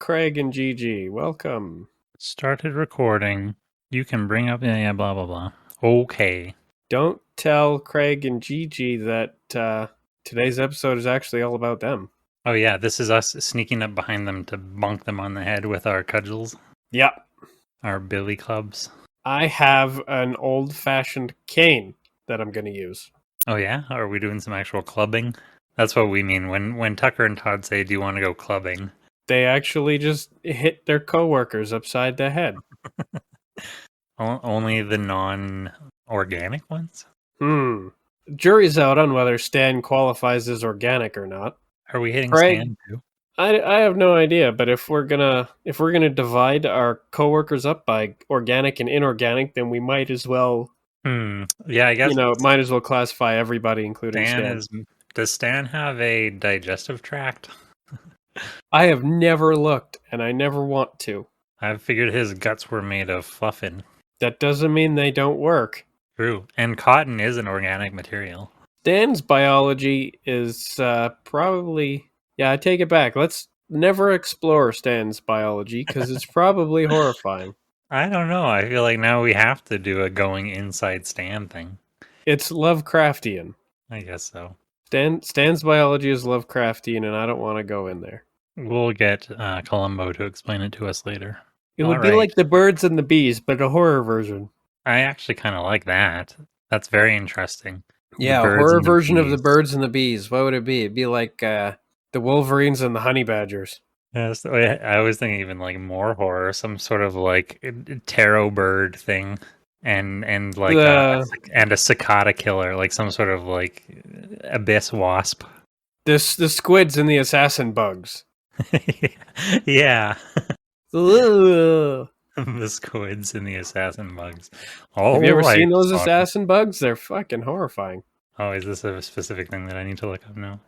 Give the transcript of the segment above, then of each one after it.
Craig and Gigi. Welcome. Started recording. You can bring up blah blah blah. Okay. Don't tell Craig and Gigi that today's episode is actually all about them. Oh yeah, this is us sneaking up behind them to bonk them on the head with our cudgels. Yep. Our billy clubs. I have an old-fashioned cane that I'm going to use. Oh yeah? Are we doing some actual clubbing? That's what we mean when Tucker and Todd say, "Do you want to go clubbing?" They actually just hit their coworkers upside the head. Only the non-organic ones? Jury's out on whether Stan qualifies as organic or not. Are we hitting Craig, Stan too? I have no idea, but if we're gonna divide our coworkers up by organic and inorganic, then we might as well. Yeah, I guess might as well classify everybody, including Stan. Does Stan have a digestive tract? I have never looked, and I never want to. I figured his guts were made of fluffin. That doesn't mean they don't work. True, and cotton is an organic material. Stan's biology is probably... Yeah, I take it back. Let's never explore Stan's biology, because it's probably horrifying. I don't know. I feel like now we have to do a going inside Stan thing. It's Lovecraftian. I guess so. Stan's biology is Lovecraftian, and I don't want to go in there. We'll get Columbo to explain it to us later. It would be like the birds and the bees, but a horror version. I actually kind of like that. That's very interesting. Yeah, a horror version of the birds and the bees. What would it be? It'd be like the Wolverines and the Honey Badgers. Yes, I was thinking even like more horror, some sort of like tarot bird thing, and like and a cicada killer, like some sort of like abyss wasp. The squids and the assassin bugs. Yeah. The squids and the assassin bugs. Have you ever seen those assassin bugs? They're fucking horrifying. Oh, is this a specific thing that I need to look up now?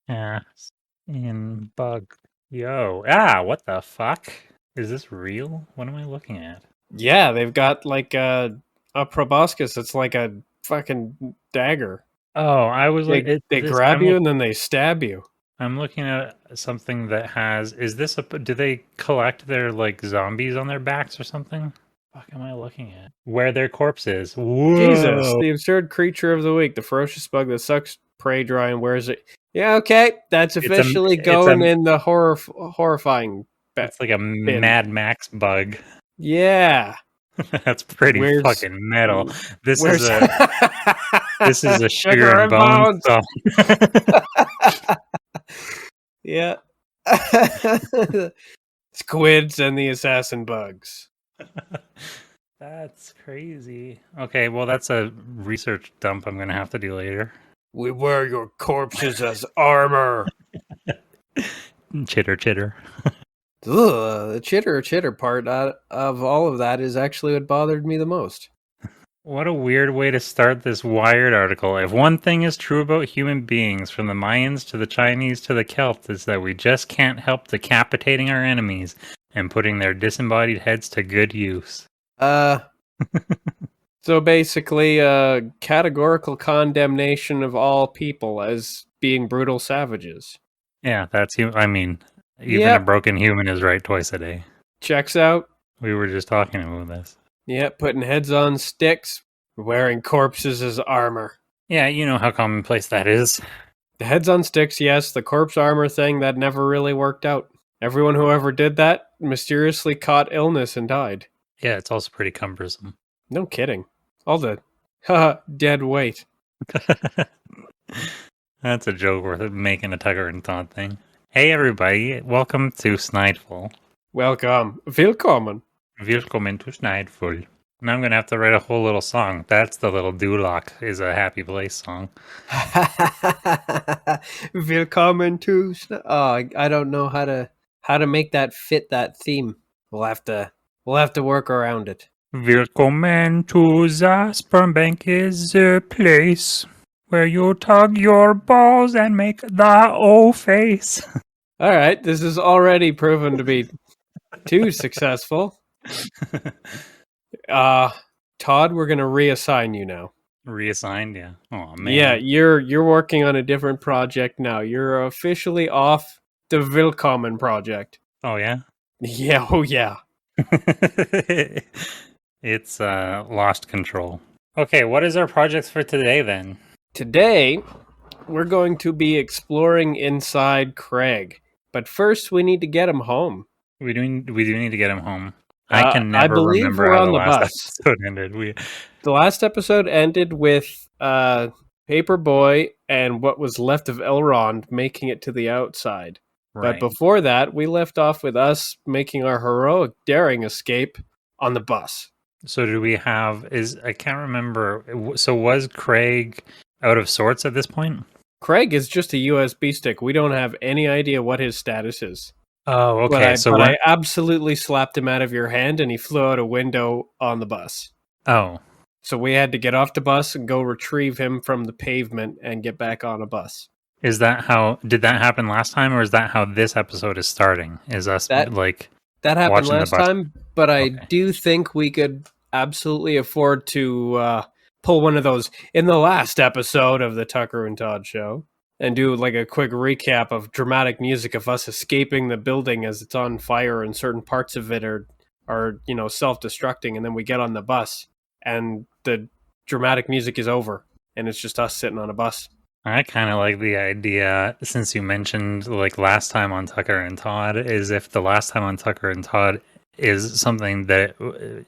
Assassin bug. Yo. What the fuck? Is this real? What am I looking at? Yeah, they've got like a proboscis. It's like a fucking dagger. Oh, I was like... They grab you and then they stab you. I'm looking at something that has... do they collect their, like, zombies on their backs or something? What am I looking at? Where their corpse is. Whoa. Jesus, the absurd creature of the week. The ferocious bug that sucks prey dry and wears it. Yeah, okay. That's officially going in the horrifying... It's like a bin. Mad Max bug. Yeah. That's pretty fucking metal. This is a Sugar and Bones song. Yeah. Squids and the assassin bugs. That's crazy. Okay, well, that's a research dump I'm going to have to do later. We wear your corpses as armor. Chitter, chitter. The chitter part of all of that is actually what bothered me the most. What a weird way to start this Wired article. If one thing is true about human beings, from the Mayans to the Chinese to the Celts, is that we just can't help decapitating our enemies and putting their disembodied heads to good use. So basically, categorical condemnation of all people as being brutal savages. Yeah, even a broken human is right twice a day. Checks out. We were just talking about this. Yeah, putting heads on sticks, wearing corpses as armor. Yeah, you know how commonplace that is. The heads on sticks, yes. The corpse armor thing, that never really worked out. Everyone who ever did that mysteriously caught illness and died. Yeah, it's also pretty cumbersome. No kidding. All the dead weight. That's a joke worth making a Tucker and Todd thing. Hey everybody, welcome to Snideful. Welcome. Willkommen. Willkommen to Snideful. Now I'm going to have to write a whole little song. That's the little Duloc is a Happy Place song. Willkommen to I don't know how to make that fit that theme. We'll have to work around it. Willkommen to the sperm bank is a place where you tug your balls and make the O face. All right, this is already proven to be too successful. Todd, we're going to reassign you now. Reassigned, yeah. Oh man. Yeah, you're working on a different project now. You're officially off the Willkommen project. Oh yeah. Yeah, oh yeah. It's lost control. Okay, what is our projects for today then? Today, we're going to be exploring inside Craig. But first, we need to get him home. We do need to get him home. I can I never believe remember we're how on the the last bus. episode ended. We The last episode ended with Paperboy and what was left of Elrond making it to the outside. But right. before that, we left off with us making our heroic daring escape on the bus. So do we have is I can't remember. So was Craig out of sorts at this point? Craig is just a USB stick. We don't have any idea what his status is. Oh, But okay. I So but we're I absolutely slapped him out of your hand and he flew out a window on the bus. oh, So we had to get off the bus and go retrieve him from the pavement and get back on a bus. is that how did that happen last time, or is that how this episode is starting? Is us That like that happened watching the last bus? time, but I Okay. do think we could absolutely afford to pull one of those in the last episode of the Tucker and Todd show and do like a quick recap of dramatic music of us escaping the building as it's on fire and certain parts of it are self-destructing, and then we get on the bus and the dramatic music is over and it's just us sitting on a bus. I kind of like the idea, since you mentioned like last time on Tucker and Todd, is if the last time on Tucker and Todd is something that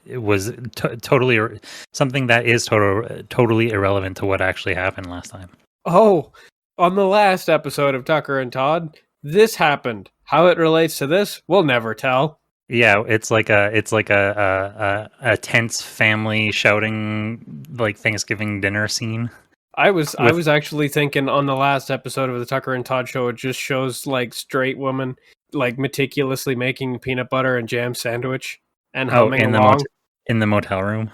it was totally something that is totally irrelevant to what actually happened last time. Oh, on the last episode of Tucker and Todd, this happened. How it relates to this, we'll never tell. Yeah, it's like a tense family shouting like Thanksgiving dinner scene. I was With actually thinking on the last episode of the Tucker and Todd show, it just shows like straight woman like meticulously making peanut butter and jam sandwich and humming in along. in the motel room.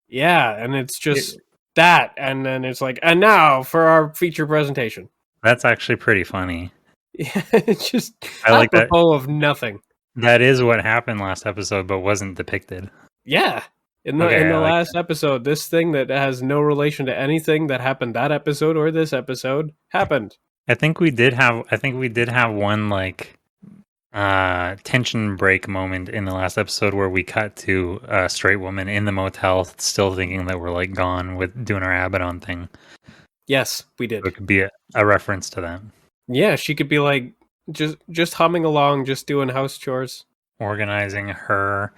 Yeah, and it's just that, and then it's like, and now for our feature presentation. That's actually pretty funny. Yeah, it's just I like that. apropos of nothing. That is what happened last episode, but wasn't depicted. Yeah. In the Okay, I like last episode, this thing that has no relation to anything that happened that episode or this episode happened. I think we did have one like tension break moment in the last episode where we cut to a straight woman in the motel still thinking that we're like gone with doing our Abaddon thing. Yes, we did. So it could be a reference to that. Yeah, she could be like just humming along, just doing house chores. Organizing her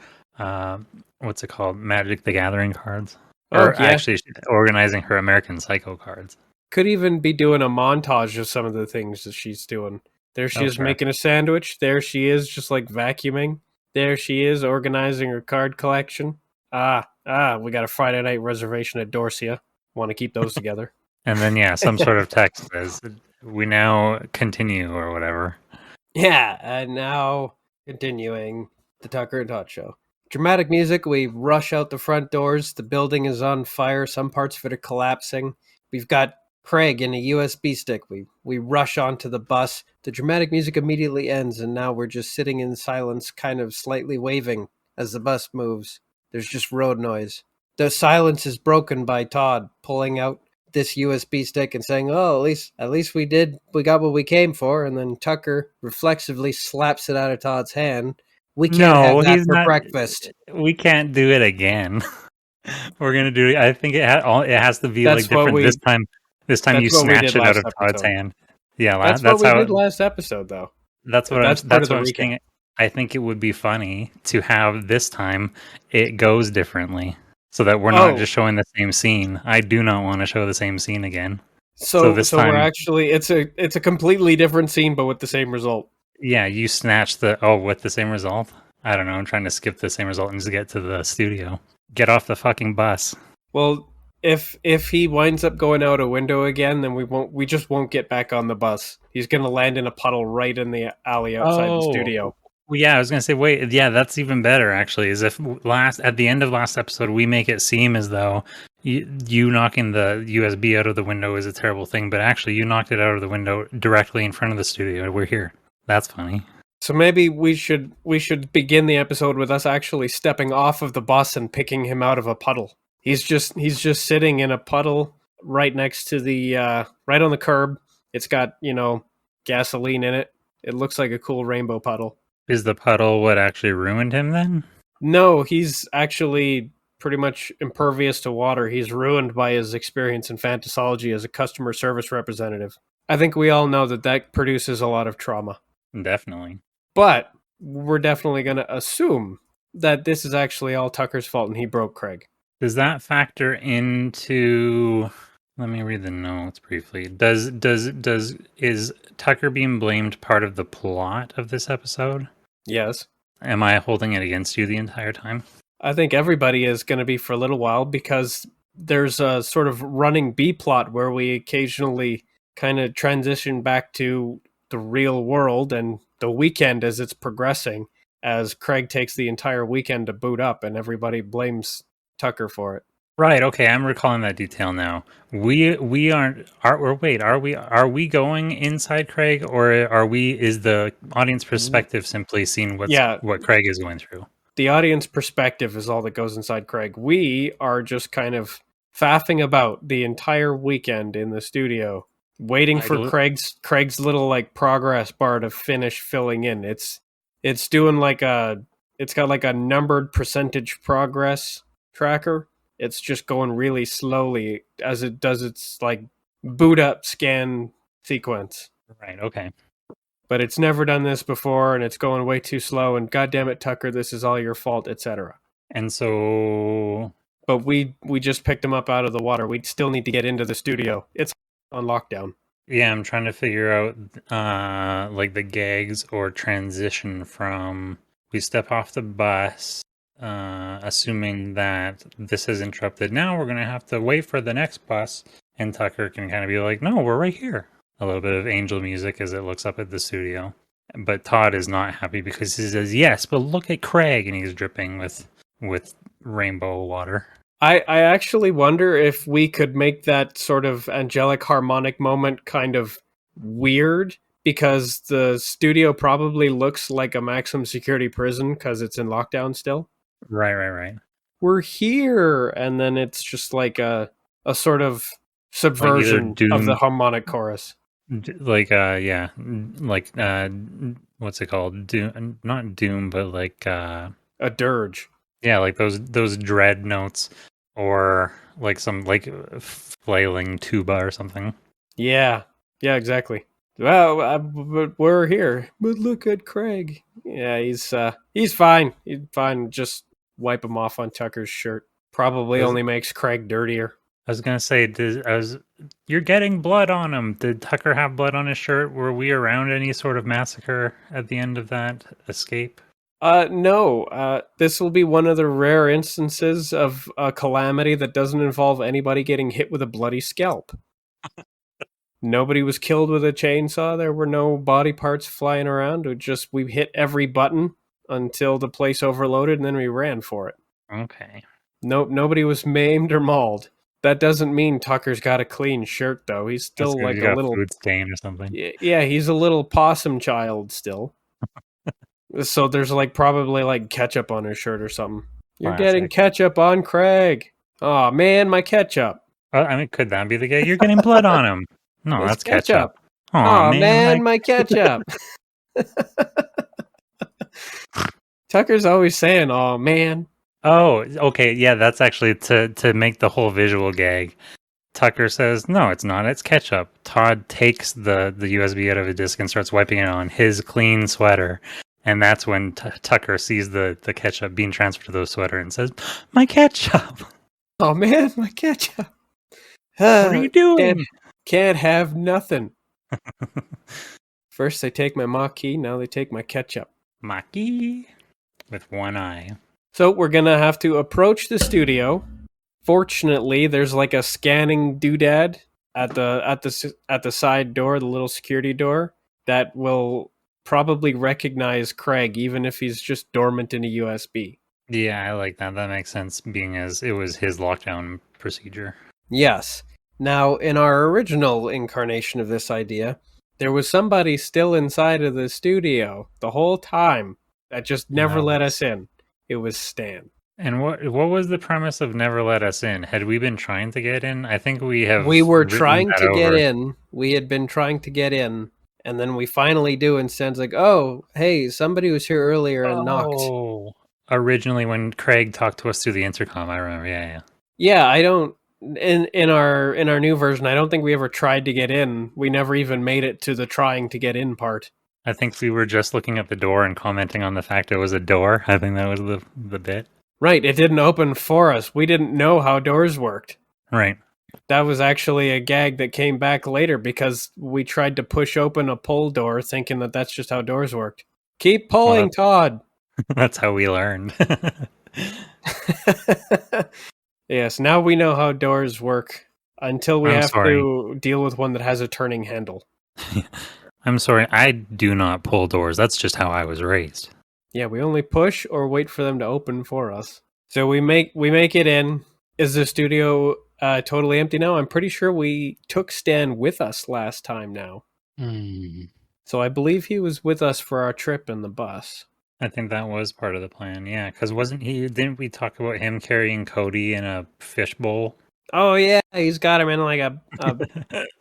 what's it called? Magic the Gathering cards. Oh, Or yeah. actually organizing her American Psycho cards. Could even be doing a montage of some of the things that she's doing. There she is sure. making a sandwich. There she is just like vacuuming. There she is organizing her card collection. We got a Friday night reservation at Dorsia. Want to keep those together. And then some sort of text says we now continue or whatever. Yeah, and now continuing the Tucker and Todd show. Dramatic music, we rush out the front doors. The building is on fire. Some parts of it are collapsing. We've got Craig in a USB stick. We rush onto the bus. The dramatic music immediately ends, and now we're just sitting in silence, kind of slightly waving as the bus moves. There's just road noise. The silence is broken by Todd pulling out this USB stick and saying, "Oh, at least we got what we came for." And then Tucker reflexively slaps it out of Todd's hand. We can't have that for breakfast. We can't do it again. We're gonna do it. I think it has to be That's like different this time. This time you snatch it out of Todd's hand. Yeah, that's what we did last episode, though. That's what I'm saying. I think it would be funny to have this time it goes differently, so that we're not just showing the same scene. I do not want to show the same scene again. So we're actually it's a completely different scene, but with the same result. Yeah, you snatch with the same result. I don't know. I'm trying to skip the same result and just get to the studio. Get off the fucking bus. Well, if he winds up going out a window again, then we just won't get back on the bus. He's gonna land in a puddle right in the alley outside the studio. Well, yeah, I was gonna say, wait, yeah, that's even better actually. Is if at the end of last episode we make it seem as though you knocking the USB out of the window is a terrible thing, but actually you knocked it out of the window directly in front of the studio. We're here. That's funny. So maybe we should begin the episode with us actually stepping off of the bus and picking him out of a puddle. He's just sitting in a puddle right next to the right on the curb. It's got, gasoline in it. It looks like a cool rainbow puddle. Is the puddle what actually ruined him then? No, he's actually pretty much impervious to water. He's ruined by his experience in Fantasology as a customer service representative. I think we all know that that produces a lot of trauma. Definitely. But we're definitely going to assume that this is actually all Tucker's fault and he broke Craig. Does that factor into? Let me read the notes briefly. Is Tucker being blamed part of the plot of this episode? Yes. Am I holding it against you the entire time? I think everybody is going to be for a little while because there's a sort of running B plot where we occasionally kind of transition back to the real world and the weekend as it's progressing, as Craig takes the entire weekend to boot up and everybody blames Tucker for it. Right. Okay, I'm recalling that detail now. We aren't. Are we going inside Craig, or are we? Is the audience perspective simply seeing what Craig is going through? The audience perspective is all that goes inside Craig. We are just kind of faffing about the entire weekend in the studio, waiting for Craig's little like progress bar to finish filling in. It's doing it's got like a numbered percentage progress tracker. It's just going really slowly as it does its like boot up scan sequence. Right. Okay. But it's never done this before, and it's going way too slow. And goddamn it, Tucker, this is all your fault, etc. And so, but we just picked him up out of the water. We still need to get into the studio. It's on lockdown. Yeah, I'm trying to figure out like the gags or transition from we step off the bus, assuming that this is interrupted. Now we're gonna have to wait for the next bus, and Tucker can kind of be like, "No, we're right here." A little bit of angel music as it looks up at the studio. But Todd is not happy because he says, "Yes, but look at Craig," and he's dripping with rainbow water. I actually wonder if we could make that sort of angelic harmonic moment kind of weird, because the studio probably looks like a maximum security prison because it's in lockdown still. Right. We're here, and then it's just like a sort of subversion of the harmonic chorus. Like what's it called? Doom, not doom, but like a dirge. Yeah, like those dread notes, or like some like flailing tuba or something. Yeah, exactly. Well, but we're here. But look at Craig. Yeah, he's fine. He's fine. Just wipe him off on Tucker's shirt. Probably only makes Craig dirtier. I was gonna say, you're getting blood on him. Did Tucker have blood on his shirt? Were we around any sort of massacre at the end of that escape? No. This will be one of the rare instances of a calamity that doesn't involve anybody getting hit with a bloody scalp. Nobody was killed with a chainsaw. There were no body parts flying around. We hit every button until the place overloaded, and then we ran for it. Okay. Nope, nobody was maimed or mauled. That doesn't mean Tucker's got a clean shirt, though. He's still like a little food stain or something. Yeah, he's a little possum child still. So there's like probably like ketchup on his shirt or something. You're getting ketchup on Craig. Oh man, my ketchup. I mean, could that be the guy? You're getting blood on him. No, that's ketchup. Oh man, my ketchup. Tucker's always saying, "Oh man." Oh, okay, yeah, that's actually to make the whole visual gag. Tucker says, "No, it's not. It's ketchup." Todd takes the USB out of a disc and starts wiping it on his clean sweater, and that's when Tucker sees the ketchup being transferred to the sweater and says, "My ketchup." Oh man, my ketchup. What are you doing? Can't have nothing. First they take my Maquis, now they take my ketchup. Maquis with one eye. So we're gonna have to approach the studio. Fortunately, there's like a scanning doodad at the side door, the little security door, that will probably recognize Craig even if he's just dormant in a USB. Yeah, I like that. That makes sense, being as it was his lockdown procedure. Yes. Now, in our original incarnation of this idea, there was somebody still inside of the studio the whole time that just never let us in. It was Stan. And what was the premise of never let us in? Had we been trying to get in? I think we have. We were trying to get in. We had been trying to get in, And then we finally do, and Stan's like, "Oh, hey, somebody was here earlier and knocked." Oh, originally when Craig talked to us through the intercom, I remember. Yeah. Yeah, I don't in our new version, I don't think we ever tried to get in. We never even made it to the trying to get in part. I think we were just looking at the door and commenting on the fact it was a door. I think that was the bit. Right, it didn't open for us. We didn't know how doors worked. Right. That was actually a gag that came back later because we tried to push open a pull door thinking that that's just how doors worked. Keep pulling, Todd. That's how we learned. Yes, now we know how doors work until we I'm have sorry. to deal with one that has a turning handle. I'm sorry. I do not pull doors. That's just how I was raised. Yeah, we only push or wait for them to open for us. So we make it in. Is the studio totally empty now? I'm pretty sure we took Stan with us last time now. So I believe he was with us for our trip in the bus. I think that was part of the plan. Yeah, because didn't we talk about him carrying Cody in a fishbowl? Oh yeah, he's got him in like a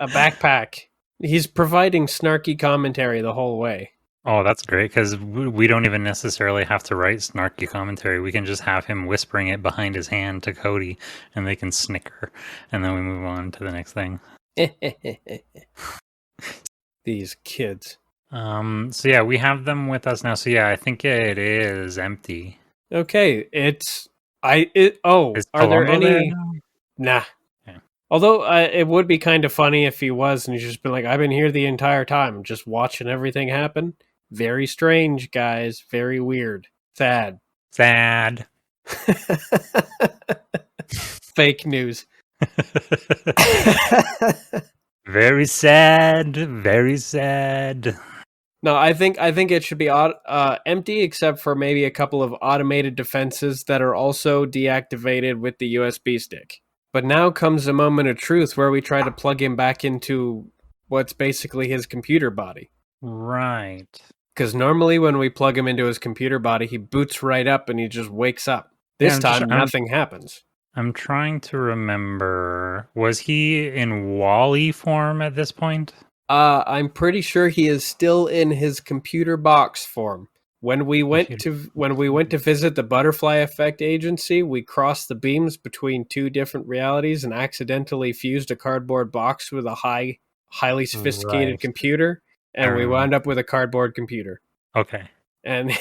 backpack. He's providing snarky commentary the whole way. Oh, that's great because we don't even necessarily have to write snarky commentary. We can just have him whispering it behind his hand to Cody, and they can snicker, and then we move on to the next thing. These kids. So yeah, we have them with us now. So yeah, I think it is empty. Okay, are Is there Columbo any? there now? Nah. Yeah. Although it would be kind of funny if he was, and he's just been like, "I've been here the entire time, just watching everything happen." Very strange, guys. Very weird. Sad. Fake news. Very sad. Very sad. No, I think it should be empty, except for maybe a couple of automated defenses that are also deactivated with the USB stick. But now comes a moment of truth where we try to plug him back into what's basically his computer body. Right. Because normally when we plug him into his computer body, he boots right up and he just wakes up. This time, nothing happens. I'm trying to remember. Was he in Wally form at this point? I'm pretty sure he is still in his computer box form. When we went to visit the Butterfly Effect Agency, we crossed the beams between two different realities and accidentally fused a cardboard box with a highly sophisticated computer, and we wound up with a cardboard computer. Okay. And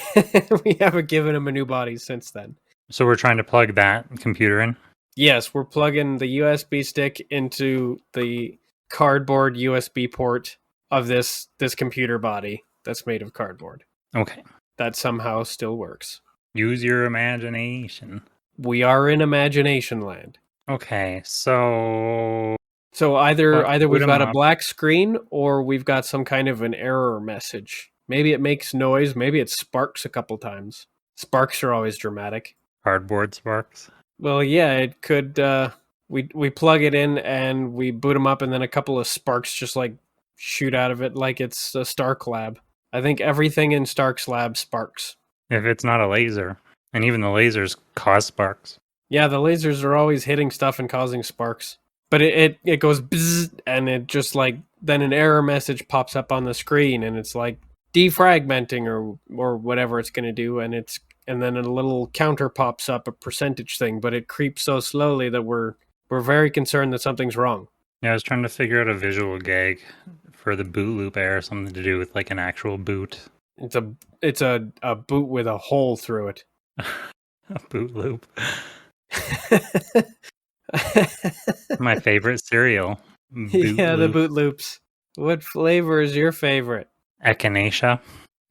we haven't given him a new body since then. So we're trying to plug that computer in? Yes, we're plugging the USB stick into the cardboard USB port of this computer body that's made of cardboard. Okay. That somehow still works. Use your imagination. We are in imagination land. Okay, so either we've got a black screen or we've got some kind of an error message. Maybe it makes noise, maybe it sparks a couple times. Sparks are always dramatic. Cardboard sparks? Well, yeah, it could we plug it in and we boot them up and then a couple of sparks just like shoot out of it like it's a Stark lab. I think everything in Stark's lab sparks. If it's not a laser. And even the lasers cause sparks. Yeah, the lasers are always hitting stuff and causing sparks. But it goes bzzz, and it just like, then an error message pops up on the screen and it's like defragmenting or whatever it's going to do. And then a little counter pops up, a percentage thing, but it creeps so slowly that we're very concerned that something's wrong. Yeah, I was trying to figure out a visual gag for the boot loop error, something to do with like an actual boot. It's a boot with a hole through it. A boot loop. My favorite cereal. The Boot Loops. What flavor is your favorite? Echinacea.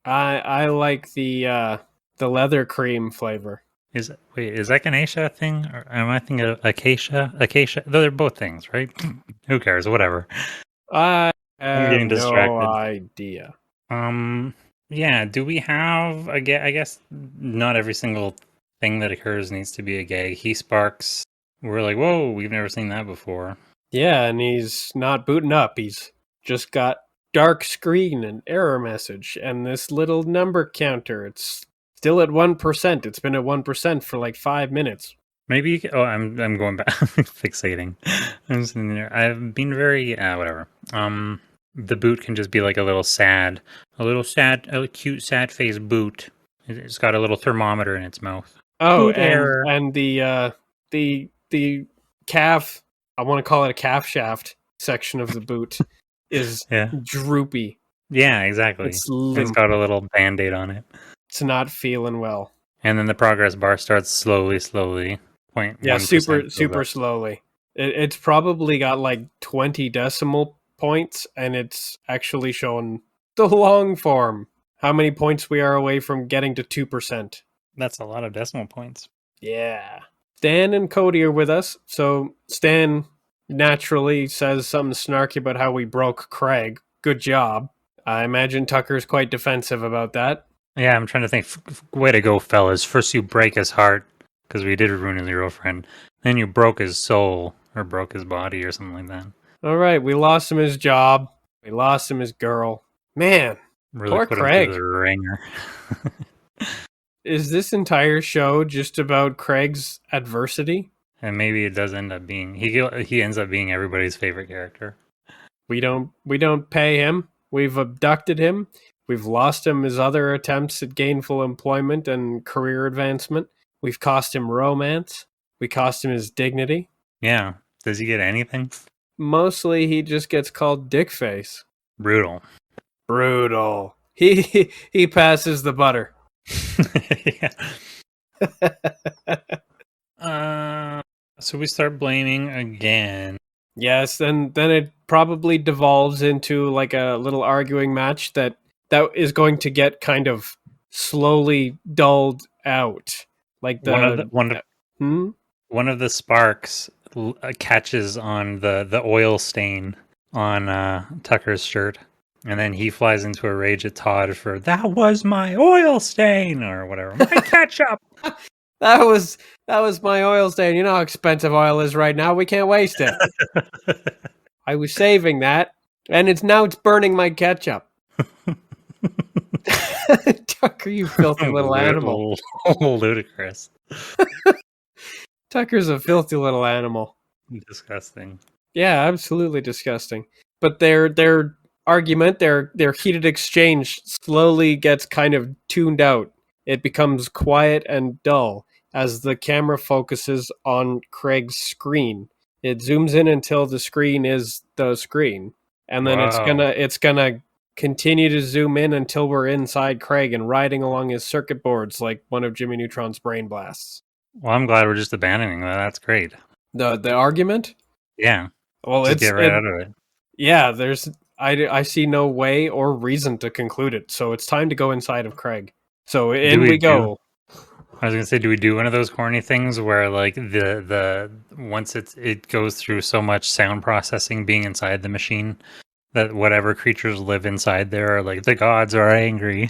I like the leather cream flavor. Is echinacea a thing? Or am I thinking of acacia? Acacia? They're both things, right? Who cares? Whatever. I'm getting distracted. No idea. Yeah, do we have I guess not every single thing that occurs needs to be a gag. He sparks. We're like, whoa, we've never seen that before. Yeah, and he's not booting up. He's just got dark screen and error message and this little number counter. It's still at 1%. It's been at 1% for like 5 minutes. Maybe I'm going back fixating. I'm sitting there. I've been very whatever. The boot can just be like a cute sad face boot. It's got a little thermometer in its mouth. Oh, Boot error. and the calf, I want to call it a calf shaft section of the boot is Yeah. droopy. Yeah, exactly. It's It's limp. got a little band-aid on it. It's not feeling well. And then the progress bar starts slowly, 0.1%. Yeah, super goes up. slowly. It's probably got like 20 decimal points, and it's actually showing the long form. How many points we are away from getting to 2%. That's a lot of decimal points. Yeah. Stan and Cody are with us. So Stan naturally says something snarky about how we broke Craig. Good job. I imagine Tucker's quite defensive about that. Yeah, I'm trying to think. Way to go, fellas. First you break his heart, because we did ruin his girlfriend. Then you broke his soul, or broke his body, or something like that. All right, we lost him his job. We lost him his girl. Man, Really poor put Craig. him through the ringer. Is this entire show just about Craig's adversity? And maybe it does end up being he ends up being everybody's favorite character. We don't pay him. We've abducted him. We've lost him his other attempts at gainful employment and career advancement. We've cost him romance. We cost him his dignity. Yeah. Does he get anything? Mostly he just gets called Dickface. Brutal. Brutal. He passes the butter. Yeah. So we start blaming again. Yes, then it probably devolves into like a little arguing match that is going to get kind of slowly dulled out. Like one of the sparks catches on the oil stain on Tucker's shirt, and then he flies into a rage at Todd for "that was my oil stain" or whatever. My ketchup. That was my oil stain. You know how expensive oil is right now. We can't waste it. I was saving that, and it's burning my ketchup. Tucker, you filthy little animal. Ludicrous. Tucker's a filthy little animal. Disgusting. Yeah, absolutely disgusting. But their argument, their heated exchange slowly gets kind of tuned out. It becomes quiet and dull as the camera focuses on Craig's screen. It zooms in until the screen is the screen. And then it's gonna continue to zoom in until we're inside Craig and riding along his circuit boards like one of Jimmy Neutron's brain blasts. Well, I'm glad we're just abandoning that. That's great. The argument? Yeah. Well, just get right out of it. Yeah, I see no way or reason to conclude it. So it's time to go inside of Craig. So in we go. I was gonna say, do we do one of those corny things where like the once it goes through so much sound processing being inside the machine that whatever creatures live inside there are like the gods are angry.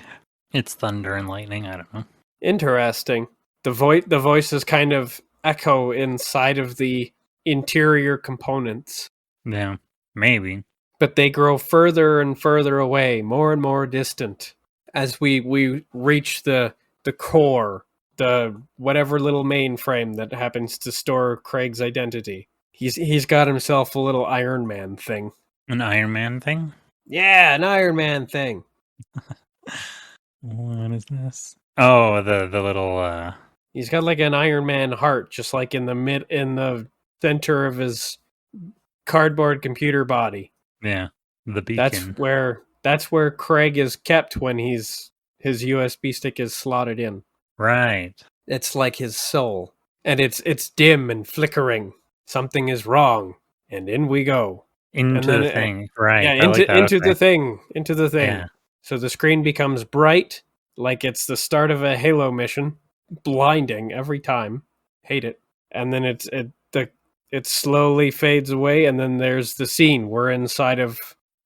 It's thunder and lightning. I don't know. Interesting. The voices kind of echo inside of the interior components. Yeah, maybe. But they grow further and further away, more and more distant, as we reach the core, the whatever little mainframe that happens to store Craig's identity. He's got himself a little Iron Man thing. An Iron Man thing? Yeah, an Iron Man thing. What is this? Oh, the little. He's got like an Iron Man heart, just like in the center of his cardboard computer body. Yeah, the beacon. That's where Craig is kept when his USB stick is slotted in. Right. It's like his soul, and it's dim and flickering. Something is wrong, and in we go into the thing. Right. Yeah, into the thing. Yeah. So the screen becomes bright, like it's the start of a Halo mission, blinding every time. Hate it. And then it slowly fades away, and then there's the scene. We're inside of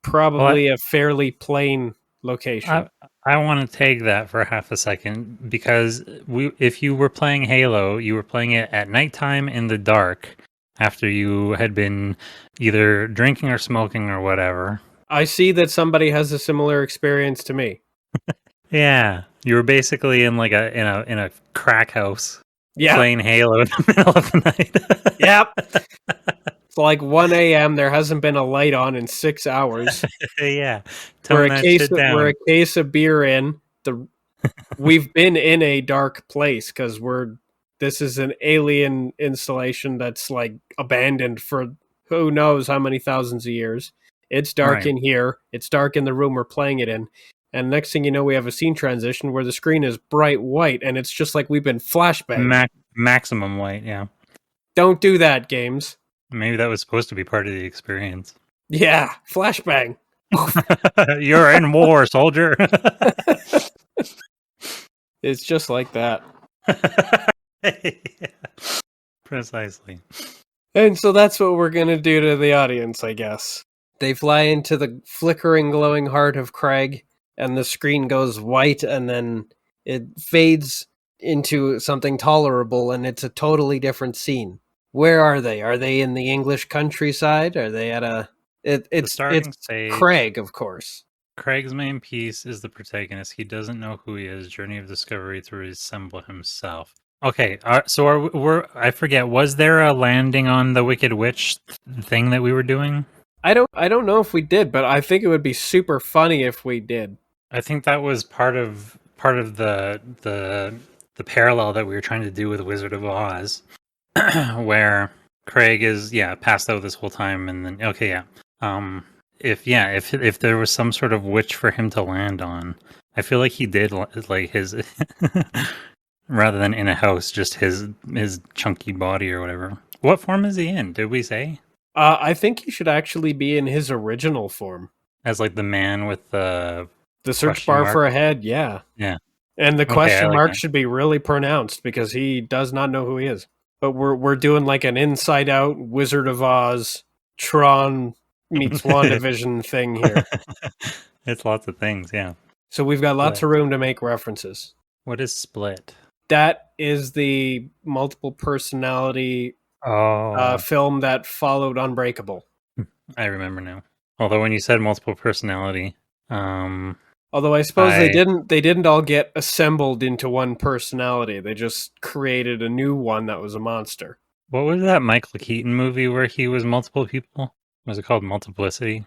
probably a fairly plain location. I want to take that for half a second, because if you were playing Halo, you were playing it at nighttime in the dark after you had been either drinking or smoking or whatever. I see that somebody has a similar experience to me. Yeah, you were basically in like in a crack house. Yeah. Playing Halo in the middle of the night. Yep. It's like 1 a.m. There hasn't been a light on in 6 hours. Yeah, tone that shit down. We're a case of beer in. We've been in a dark place because this is an alien installation that's like abandoned for who knows how many thousands of years. It's dark in here. It's dark in the room we're playing it in. And next thing you know, we have a scene transition where the screen is bright white, and it's just like we've been flashbanged. Maximum white, yeah. Don't do that, games. Maybe that was supposed to be part of the experience. Yeah, flashbang. You're in war, soldier. It's just like that. Yeah, precisely. And so that's what we're going to do to the audience, I guess. They fly into the flickering, glowing heart of Craig, and the screen goes white, and then it fades into something tolerable, and it's a totally different scene. Where are they? Are they in the English countryside? Are they at a... It's Craig, of course. Craig's main piece is the protagonist. He doesn't know who he is. Journey of discovery to resemble himself. Okay, so I forget. Was there a landing on the Wicked Witch thing that we were doing? I don't know if we did, but I think it would be super funny if we did. I think that was part of the parallel that we were trying to do with Wizard of Oz, where Craig is passed out this whole time, and then if there was some sort of witch for him to land on, I feel like he did like his rather than in a house, just his chunky body or whatever. What form is he in? Did we say? I think he should actually be in his original form, as like the man with the search bar for a head. Yeah. And the question mark should be really pronounced because he does not know who he is. But we're doing like an Inside Out Wizard of Oz Tron meets WandaVision thing here. It's lots of things, yeah. So we've got lots of room to make references. What is Split? That is the multiple personality film that followed Unbreakable. I remember now. Although when you said multiple personality, although I suppose they didn't all get assembled into one personality. They just created a new one that was a monster. What was that Michael Keaton movie where he was multiple people? Was it called Multiplicity?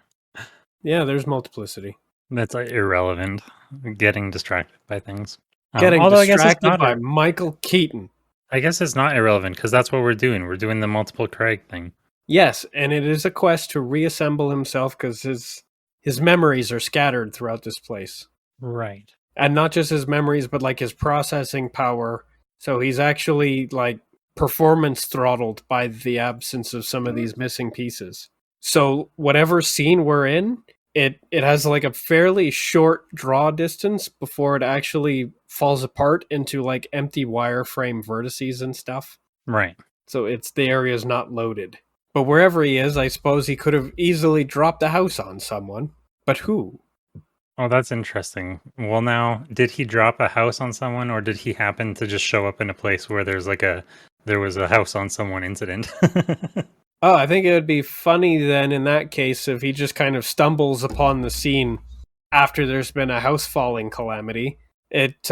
Yeah, there's Multiplicity. That's like irrelevant. Getting distracted by things. Getting distracted by Michael Keaton. I guess it's not irrelevant because that's what we're doing. We're doing the multiple Craig thing. Yes, and it is a quest to reassemble himself because his memories are scattered throughout this place. Right. And not just his memories, but like his processing power. So he's actually like performance throttled by the absence of some of these missing pieces. So whatever scene we're in, it has like a fairly short draw distance before it actually falls apart into like empty wireframe vertices and stuff. Right. So the area's not loaded. But wherever he is, I suppose he could have easily dropped a house on someone. But who? Oh, that's interesting. Well, now, did he drop a house on someone, or did he happen to just show up in a place where there was a house on someone incident? Oh, I think it would be funny then in that case if he just kind of stumbles upon the scene after there's been a house falling calamity. It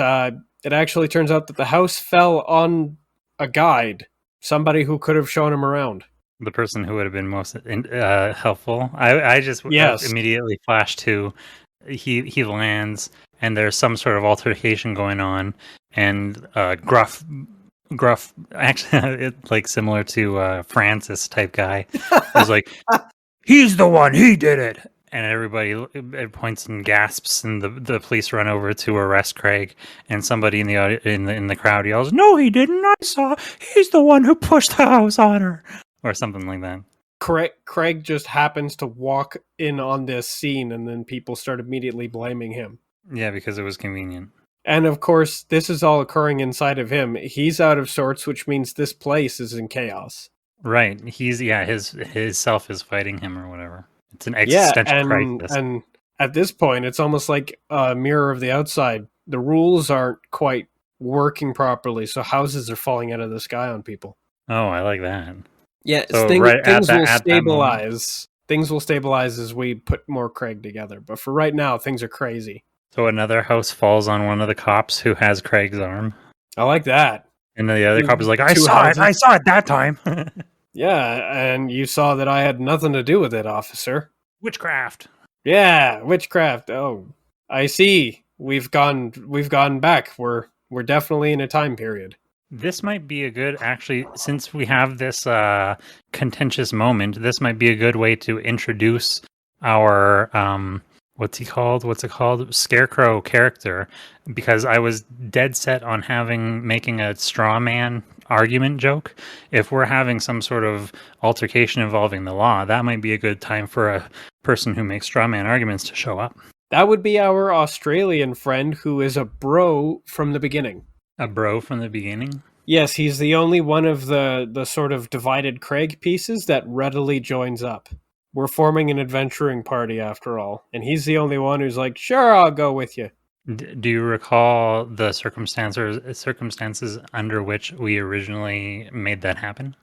actually turns out that the house fell on a guide, somebody who could have shown him around. The person who would have been most helpful. I just immediately flashed to he lands and there's some sort of altercation going on, and Gruff, actually, it's like similar to Francis type guy. He's like, he's the one, he did it, and everybody points and gasps, and the police run over to arrest Craig, and somebody in the crowd yells, "No, he didn't! I saw. He's the one who pushed the house on her," or something like that. Craig just happens to walk in on this scene, and then people start immediately blaming him. Yeah, because it was convenient. And of course, this is all occurring inside of him. He's out of sorts, which means this place is in chaos. Right. His self is fighting him or whatever. It's an existential crisis. And at this point, it's almost like a mirror of the outside. The rules aren't quite working properly, so houses are falling out of the sky on people. Oh, I like that. Yeah, so things will stabilize. Things will stabilize as we put more Craig together. But for right now, things are crazy. So another house falls on one of the cops who has Craig's arm. I like that. And then the other cop is like, I saw it that time. Yeah, and you saw that I had nothing to do with it, officer. Witchcraft. Yeah, witchcraft. Oh, I see. We've gone back. We're definitely in a time period. This might be a good, actually, since we have this contentious moment, this might be a good way to introduce our, what's he called? What's it called? Scarecrow character, because I was dead set on making a straw man argument joke. If we're having some sort of altercation involving the law, that might be a good time for a person who makes straw man arguments to show up. That would be our Australian friend who is a bro from the beginning. A bro from the beginning? Yes, he's the only one of the sort of divided Craig pieces that readily joins up. We're forming an adventuring party after all, and he's the only one who's like, "Sure, I'll go with you." Do you recall the circumstances under which we originally made that happen?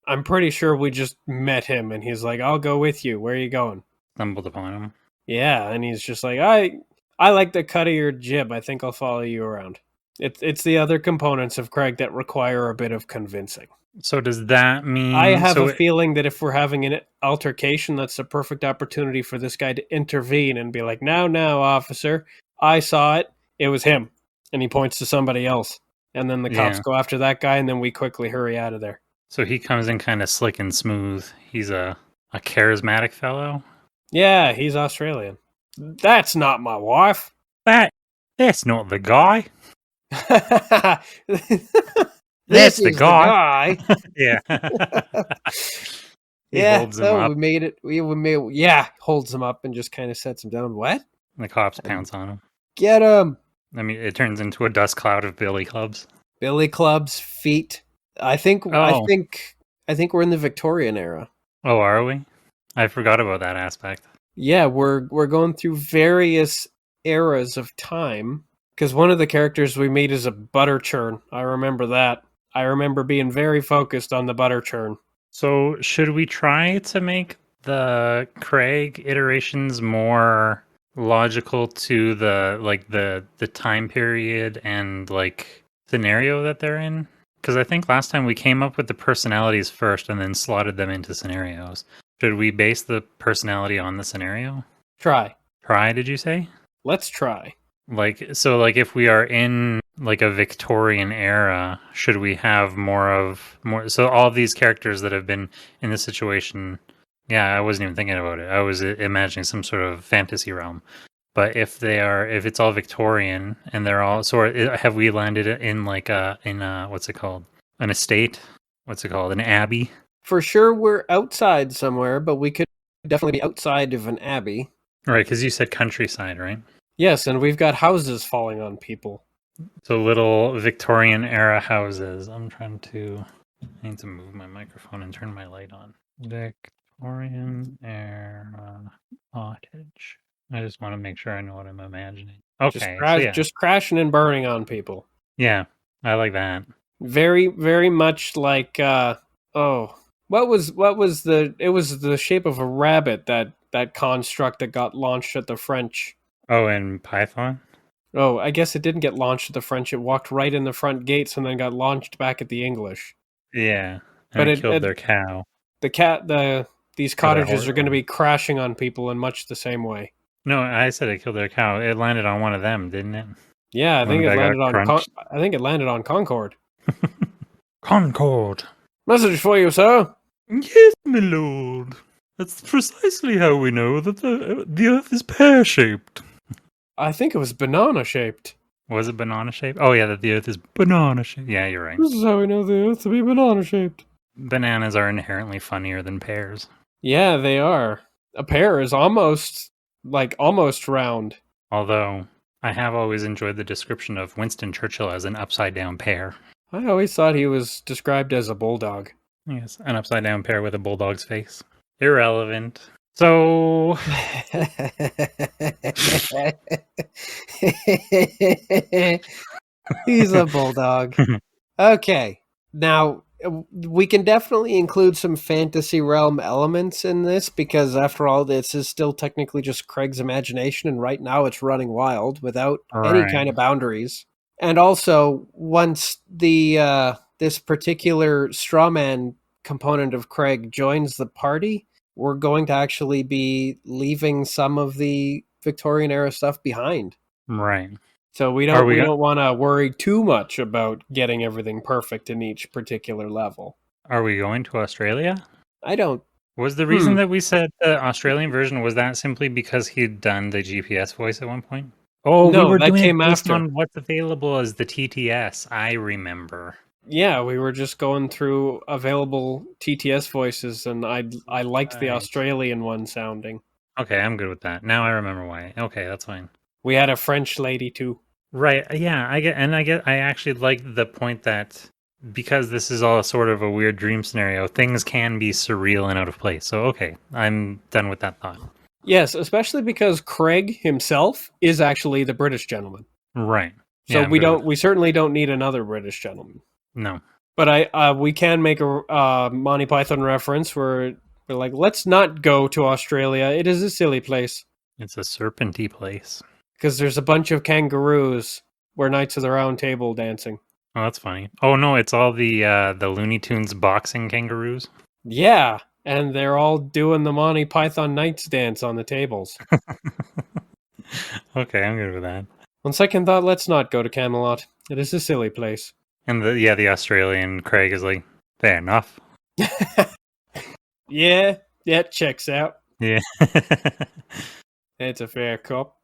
I'm pretty sure we just met him, and he's like, "I'll go with you. Where are you going?" Stumbled upon him. Yeah, and he's just like, I like the cut of your jib. I think I'll follow you around. It's the other components of Craig that require a bit of convincing. So does that mean I have a feeling that if we're having an altercation, that's the perfect opportunity for this guy to intervene and be like, now, officer, I saw it. It was him. And he points to somebody else. And then the cops go after that guy, and then we quickly hurry out of there. So he comes in kind of slick and smooth. He's a charismatic fellow. Yeah, he's Australian. That's not my wife. That's not the guy. This is the guy. Yeah. Holds him up. We made it. Yeah, holds him up and just kind of sets him down. What? The cops pounce on him. Get him. I mean, it turns into a dust cloud of billy clubs. Billy clubs, feet. I think we're in the Victorian era. Oh, are we? I forgot about that aspect. Yeah, we're going through various eras of time. Because one of the characters we meet is a butter churn. I remember that. I remember being very focused on the butter churn. So should we try to make the Craig iterations more logical to the time period and like scenario that they're in? Because I think last time we came up with the personalities first and then slotted them into scenarios. Should we base the personality on the scenario? Try, did you say? Let's try. So if we are in like a Victorian era, should we have more so all of these characters that have been in this situation? Yeah, I wasn't even thinking about it. I was imagining some sort of fantasy realm. But if it's all Victorian and they're all, so have we landed in what's it called? An estate? What's it called? An abbey? For sure we're outside somewhere, but we could definitely be outside of an abbey. Right, because you said countryside, right? Yes, and we've got houses falling on people. So little Victorian era houses. I need to move my microphone and turn my light on. Victorian era cottage. I just want to make sure I know what I'm imagining. Okay. Just crashing and burning on people. Yeah, I like that. Very, very much like what was it was the shape of a rabbit, that construct that got launched at the French. Oh, and Python? Oh, I guess it didn't get launched at the French. It walked right in the front gates and then got launched back at the English. Yeah, but it killed their cow. These cottages are going to be crashing on people in much the same way. No, I said it killed their cow. It landed on one of them, didn't it? Yeah, I think it landed on Concorde. Concorde. Message for you, sir. Yes, my lord. That's precisely how we know that the Earth is pear-shaped. I think it was banana-shaped. Was it banana-shaped? Oh, yeah, that the Earth is banana-shaped. Yeah, you're right. This is how we know the Earth to be banana-shaped. Bananas are inherently funnier than pears. Yeah, they are. A pear is almost round. Although, I have always enjoyed the description of Winston Churchill as an upside-down pear. I always thought he was described as a bulldog. Yes, an upside-down pear with a bulldog's face. Irrelevant. So... He's a bulldog. Okay. Now, we can definitely include some fantasy realm elements in this because, after all, this is still technically just Craig's imagination, and right now it's running wild without any kind of boundaries. And also, once this particular straw man component of Craig joins the party, we're going to actually be leaving some of the Victorian era stuff behind. Right. So we don't want to worry too much about getting everything perfect in each particular level. Are we going to Australia? I don't. Was the reason that we said the Australian version, was that simply because he'd done the GPS voice at one point? Oh, No, we were that doing came it based after. on what's available as the TTS. I remember. Yeah, we were just going through available TTS voices, and I liked the Right. Australian one sounding. Okay, I'm good with that. Now I remember why. Okay, that's fine. We had a French lady too. Right. Yeah, I actually like the point that because this is all sort of a weird dream scenario, things can be surreal and out of place. So okay, I'm done with that thought. Yes, especially because Craig himself is actually the British gentleman. Right. So Yeah, we certainly don't need another British gentleman. No. But we can make a Monty Python reference where we're like, let's not go to Australia. It is a silly place. It's a serpenty place. Because there's a bunch of kangaroos where Knights of the Round Table dancing. Oh, that's funny. Oh no, it's all the Looney Tunes boxing kangaroos. Yeah, and they're all doing the Monty Python Knights dance on the tables. Okay, I'm good with that. On second thought, let's not go to Camelot. It is a silly place. And the Australian Craig is like, fair enough. Yeah, that checks out. Yeah. It's a fair cop.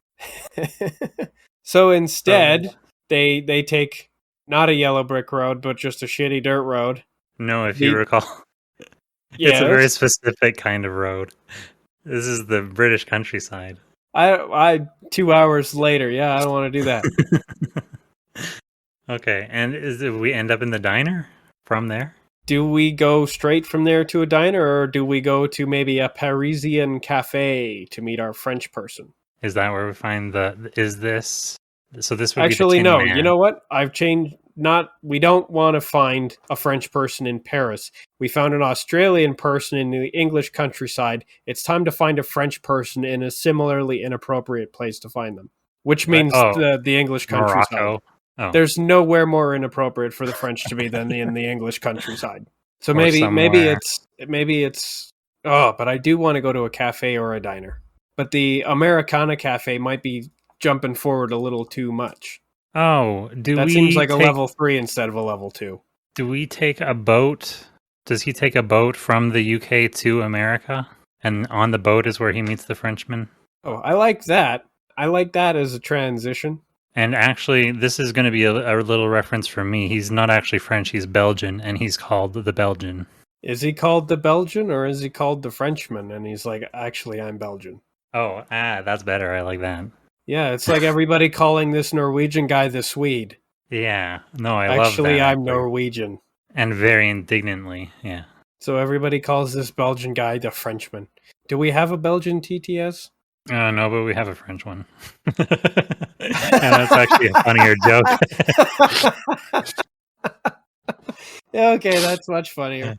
So instead, they take not a yellow brick road, but just a shitty dirt road. No, if you recall, it's a very specific kind of road. This is the British countryside. I 2 hours later, yeah, I don't want to do that. Okay, and we end up in the diner from there? Do we go straight from there to a diner, or do we go to maybe a Parisian cafe to meet our French person? Is that where we find so this would Actually, be the no. Tin Man. You know what? I've changed. We don't want to find a French person in Paris. We found an Australian person in the English countryside. It's time to find a French person in a similarly inappropriate place to find them, which means the English countryside. Morocco. Oh. There's nowhere more inappropriate for the French to be than in the English countryside. So maybe it's. Oh, but I do want to go to a cafe or a diner. But the Americana cafe might be jumping forward a little too much. Oh, that seems like a level 3 instead of a level 2. Do we take a boat? Does he take a boat from the UK to America? And on the boat is where he meets the Frenchman? Oh, I like that. I like that as a transition. And actually, this is going to be a little reference for me. He's not actually French, he's Belgian, and he's called the Belgian. Is he called the Belgian, or is he called the Frenchman? And he's like, actually, I'm Belgian. Oh, that's better. I like that. Yeah, it's like everybody calling this Norwegian guy the Swede. Yeah, no, I love that. Actually, I'm Norwegian. And very indignantly, yeah. So everybody calls this Belgian guy the Frenchman. Do we have a Belgian TTS? No, but we have a French one. And that's actually a funnier joke. Okay, that's much funnier.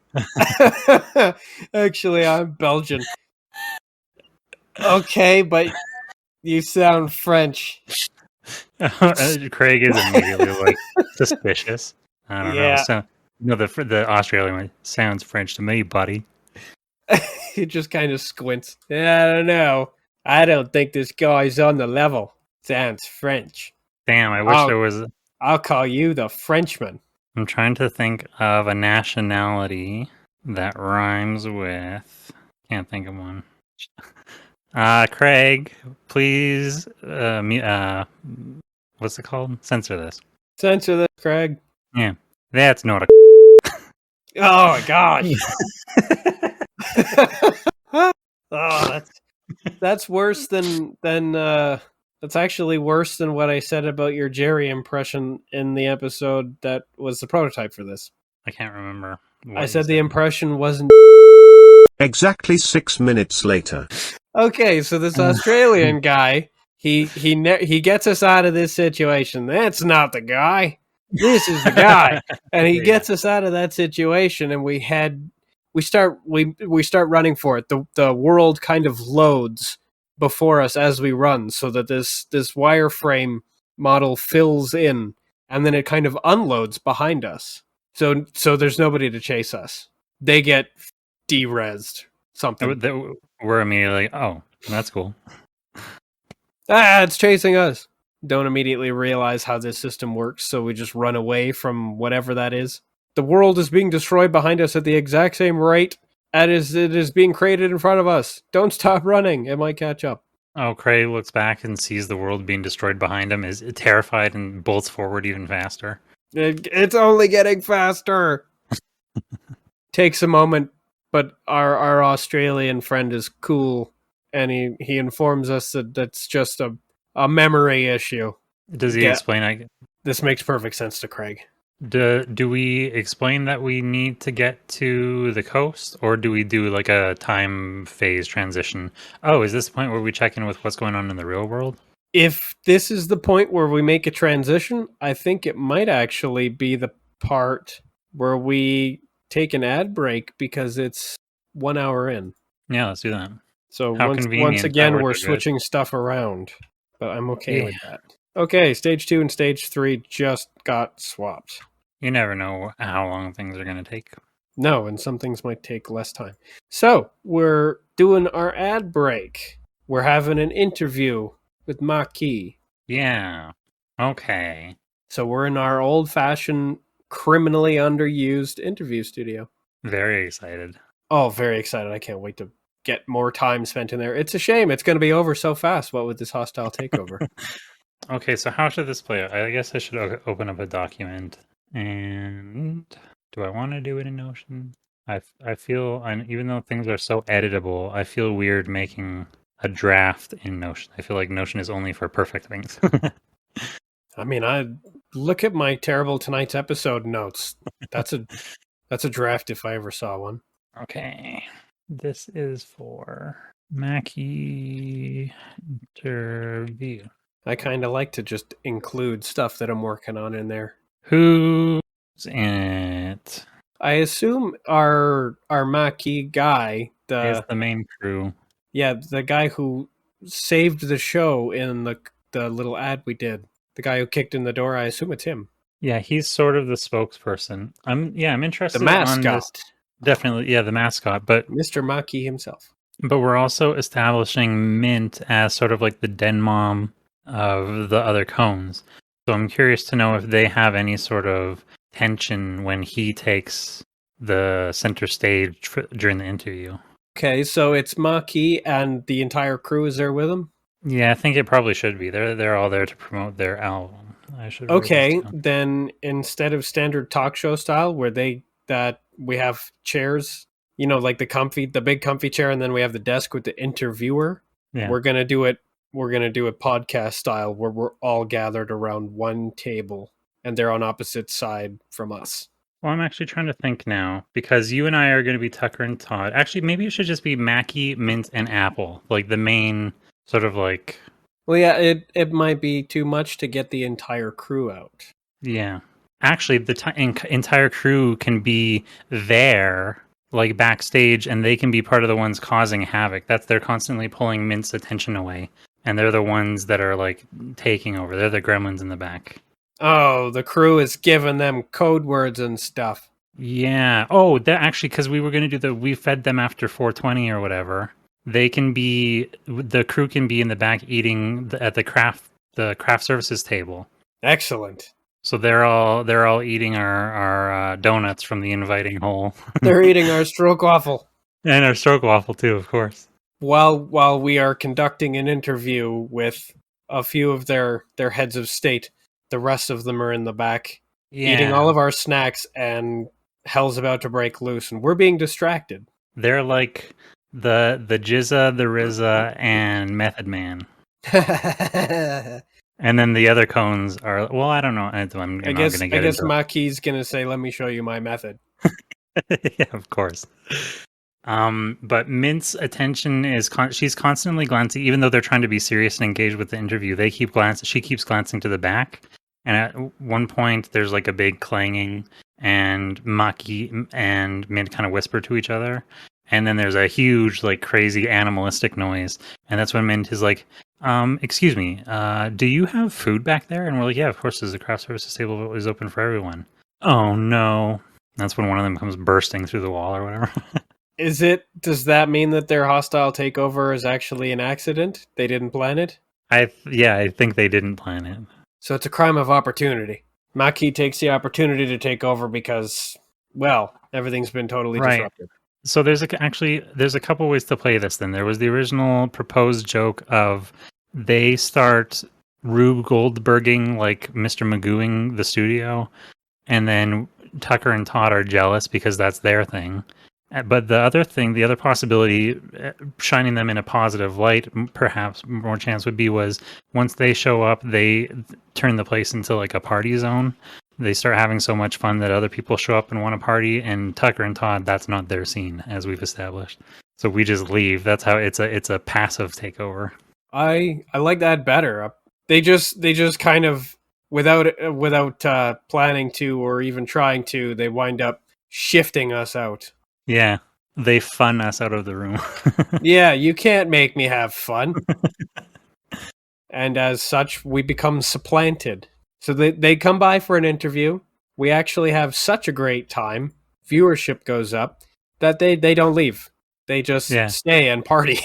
Actually, I'm Belgian. Okay, but you sound French. Craig is immediately like suspicious. I don't know. So, no, the Australian one sounds French to me, buddy. He just kind of squints. I don't know. I don't think this guy's on the level. Sounds French. Damn, I wish there was. I'll call you the Frenchman. I'm trying to think of a nationality that rhymes with. Can't think of one. Craig, please. What's it called? Censor this. Censor this, Craig. Yeah, that's not a. Oh my gosh. Oh, that's worse than that's actually worse than what I said about your Jerry impression in the episode that was the prototype for this. I can't remember. I said the impression wasn't exactly 6 minutes later. Okay, so this Australian guy, he gets us out of this situation. That's not the guy. This is the guy. And he gets us out of that situation, and we start running for it. The world kind of loads before us as we run, so that this wireframe model fills in, and then it kind of unloads behind us. So there's nobody to chase us. they get de-rezzed. Something. We're immediately like, oh, that's cool. It's chasing us. Don't immediately realize how this system works, so we just run away from whatever that is. The world is being destroyed behind us at the exact same rate as it is being created in front of us. Don't stop running. It might catch up. Oh, Cray looks back and sees the world being destroyed behind him, is terrified and bolts forward even faster. It's only getting faster. Takes a moment, but our Australian friend is cool, and he informs us that that's just a memory issue. Does he explain? This makes perfect sense to Craig. Do we explain that we need to get to the coast, or do we do like a time phase transition? Oh, is this the point where we check in with what's going on in the real world? If this is the point where we make a transition, I think it might actually be the part where we take an ad break because it's 1 hour in. Yeah, let's do that. So once again, we're switching stuff around, but I'm okay with that. Okay, stage 2 and stage 3 just got swapped. You never know how long things are going to take. No, and some things might take less time. So, we're doing our ad break. We're having an interview with Maki. Yeah. Okay. So we're in our old-fashioned, criminally underused interview studio. Very excited. Oh, very excited. I can't wait to get more time spent in there. It's a shame. It's going to be over so fast, what with this hostile takeover. Okay, so how should this play out? I guess I should open up a document. And do I want to do it in Notion? I feel, even though things are so editable, I feel weird making a draft in Notion. I feel like Notion is only for perfect things. I mean, I look at my terrible tonight's episode notes. That's a draft if I ever saw one. Okay. This is for Maki interview. I kind of like to just include stuff that I'm working on in there. Who's in it? I assume our Maki guy, is the main crew. Yeah, the guy who saved the show in the little ad we did. The guy who kicked in the door, I assume it's him. Yeah, he's sort of the spokesperson. I'm interested the mascot. on this. Definitely, yeah, the mascot, but Mr. Maki himself. But we're also establishing Mint as sort of like the den mom of the other cones. So I'm curious to know if they have any sort of tension when he takes the center stage during the interview. Okay, so it's Maki and the entire crew is there with him? Yeah, I think it probably should be. They're all there to promote their album. I should. Okay, then instead of standard talk show style, where we have chairs, like the big comfy chair, and then we have the desk with the interviewer. Yeah. We're gonna do it podcast style, where we're all gathered around one table, and they're on opposite side from us. Well, I'm actually trying to think now, because you and I are going to be Tucker and Todd. Actually, maybe it should just be Maki, Mint, and Apple, like the main sort of like. Well, yeah, it might be too much to get the entire crew out. Yeah. Actually, the entire crew can be there, like backstage, and they can be part of the ones causing havoc. They're constantly pulling Mint's attention away, and they're the ones that are like taking over. They're the gremlins in the back. Oh, the crew is giving them code words and stuff. Yeah. Oh, that actually, because we were going to do we fed them after 420 or whatever. The crew can be in the back eating at the craft services table. Excellent. So they're all eating our donuts from the inviting hole. They're eating our strokewaffle. And our strokewaffle too, of course. While we are conducting an interview with a few of their heads of state, the rest of them are in the back eating all of our snacks, and hell's about to break loose, and we're being distracted. They're like the Jizza, the RZA, and Method Man. And then the other cones are, well, I don't know. I guess Maki's going to say, let me show you my method. Yeah, of course. But Mint's attention is she's constantly glancing, even though they're trying to be serious and engaged with the interview. She keeps glancing to the back, and at one point there's like a big clanging, and Maki and Mint kind of whisper to each other, and then there's a huge, like, crazy animalistic noise, and that's when Mint is like, excuse me, do you have food back there? And we're like, yeah, of course, there's a craft services table is open for everyone. Oh no. That's when one of them comes bursting through the wall or whatever. Does that mean that their hostile takeover is actually an accident? They didn't plan it? I think they didn't plan it. So it's a crime of opportunity. Maquis takes the opportunity to take over because, well, everything's been totally Right. disrupted. So there's a couple ways to play this. Then there was the original proposed joke of they start Rube Goldberging like Mr. Magooing the studio, and then Tucker and Todd are jealous because that's their thing. But the other possibility, shining them in a positive light, perhaps more chance would be was once they show up, they turn the place into like a party zone. They start having so much fun that other people show up and want to party, and Tucker and Todd, that's not their scene, as we've established. So we just leave. That's how it's a passive takeover. I like that better. They just kind of without planning to or even trying to, they wind up shifting us out. Yeah, they fun us out of the room. Yeah, you can't make me have fun. And as such, we become supplanted. So they come by for an interview. We actually have such a great time. Viewership goes up that they don't leave. They just stay and party.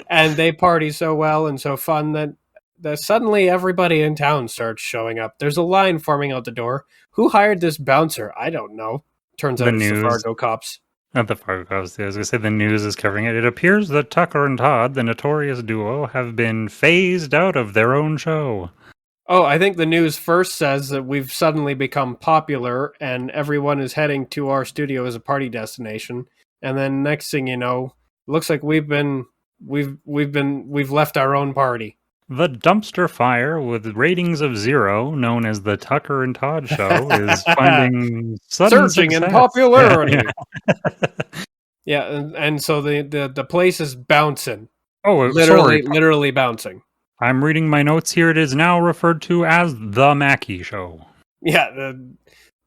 And they party so well and so fun that suddenly everybody in town starts showing up. There's a line forming out the door. Who hired this bouncer? I don't know. Turns out it's the Fargo cops. Not the Fargo cops. I was going to say the news is covering it. It appears that Tucker and Todd, the notorious duo, have been phased out of their own show. Oh, I think the news first says that we've suddenly become popular and everyone is heading to our studio as a party destination. And then next thing you know, looks like we've left our own party. The dumpster fire with ratings of 0, known as the Tucker and Todd Show, is finding sudden surging success. in popularity. Yeah, and so the place is bouncing. Oh, literally bouncing. I'm reading my notes here. It is now referred to as the Maquis Show. Yeah,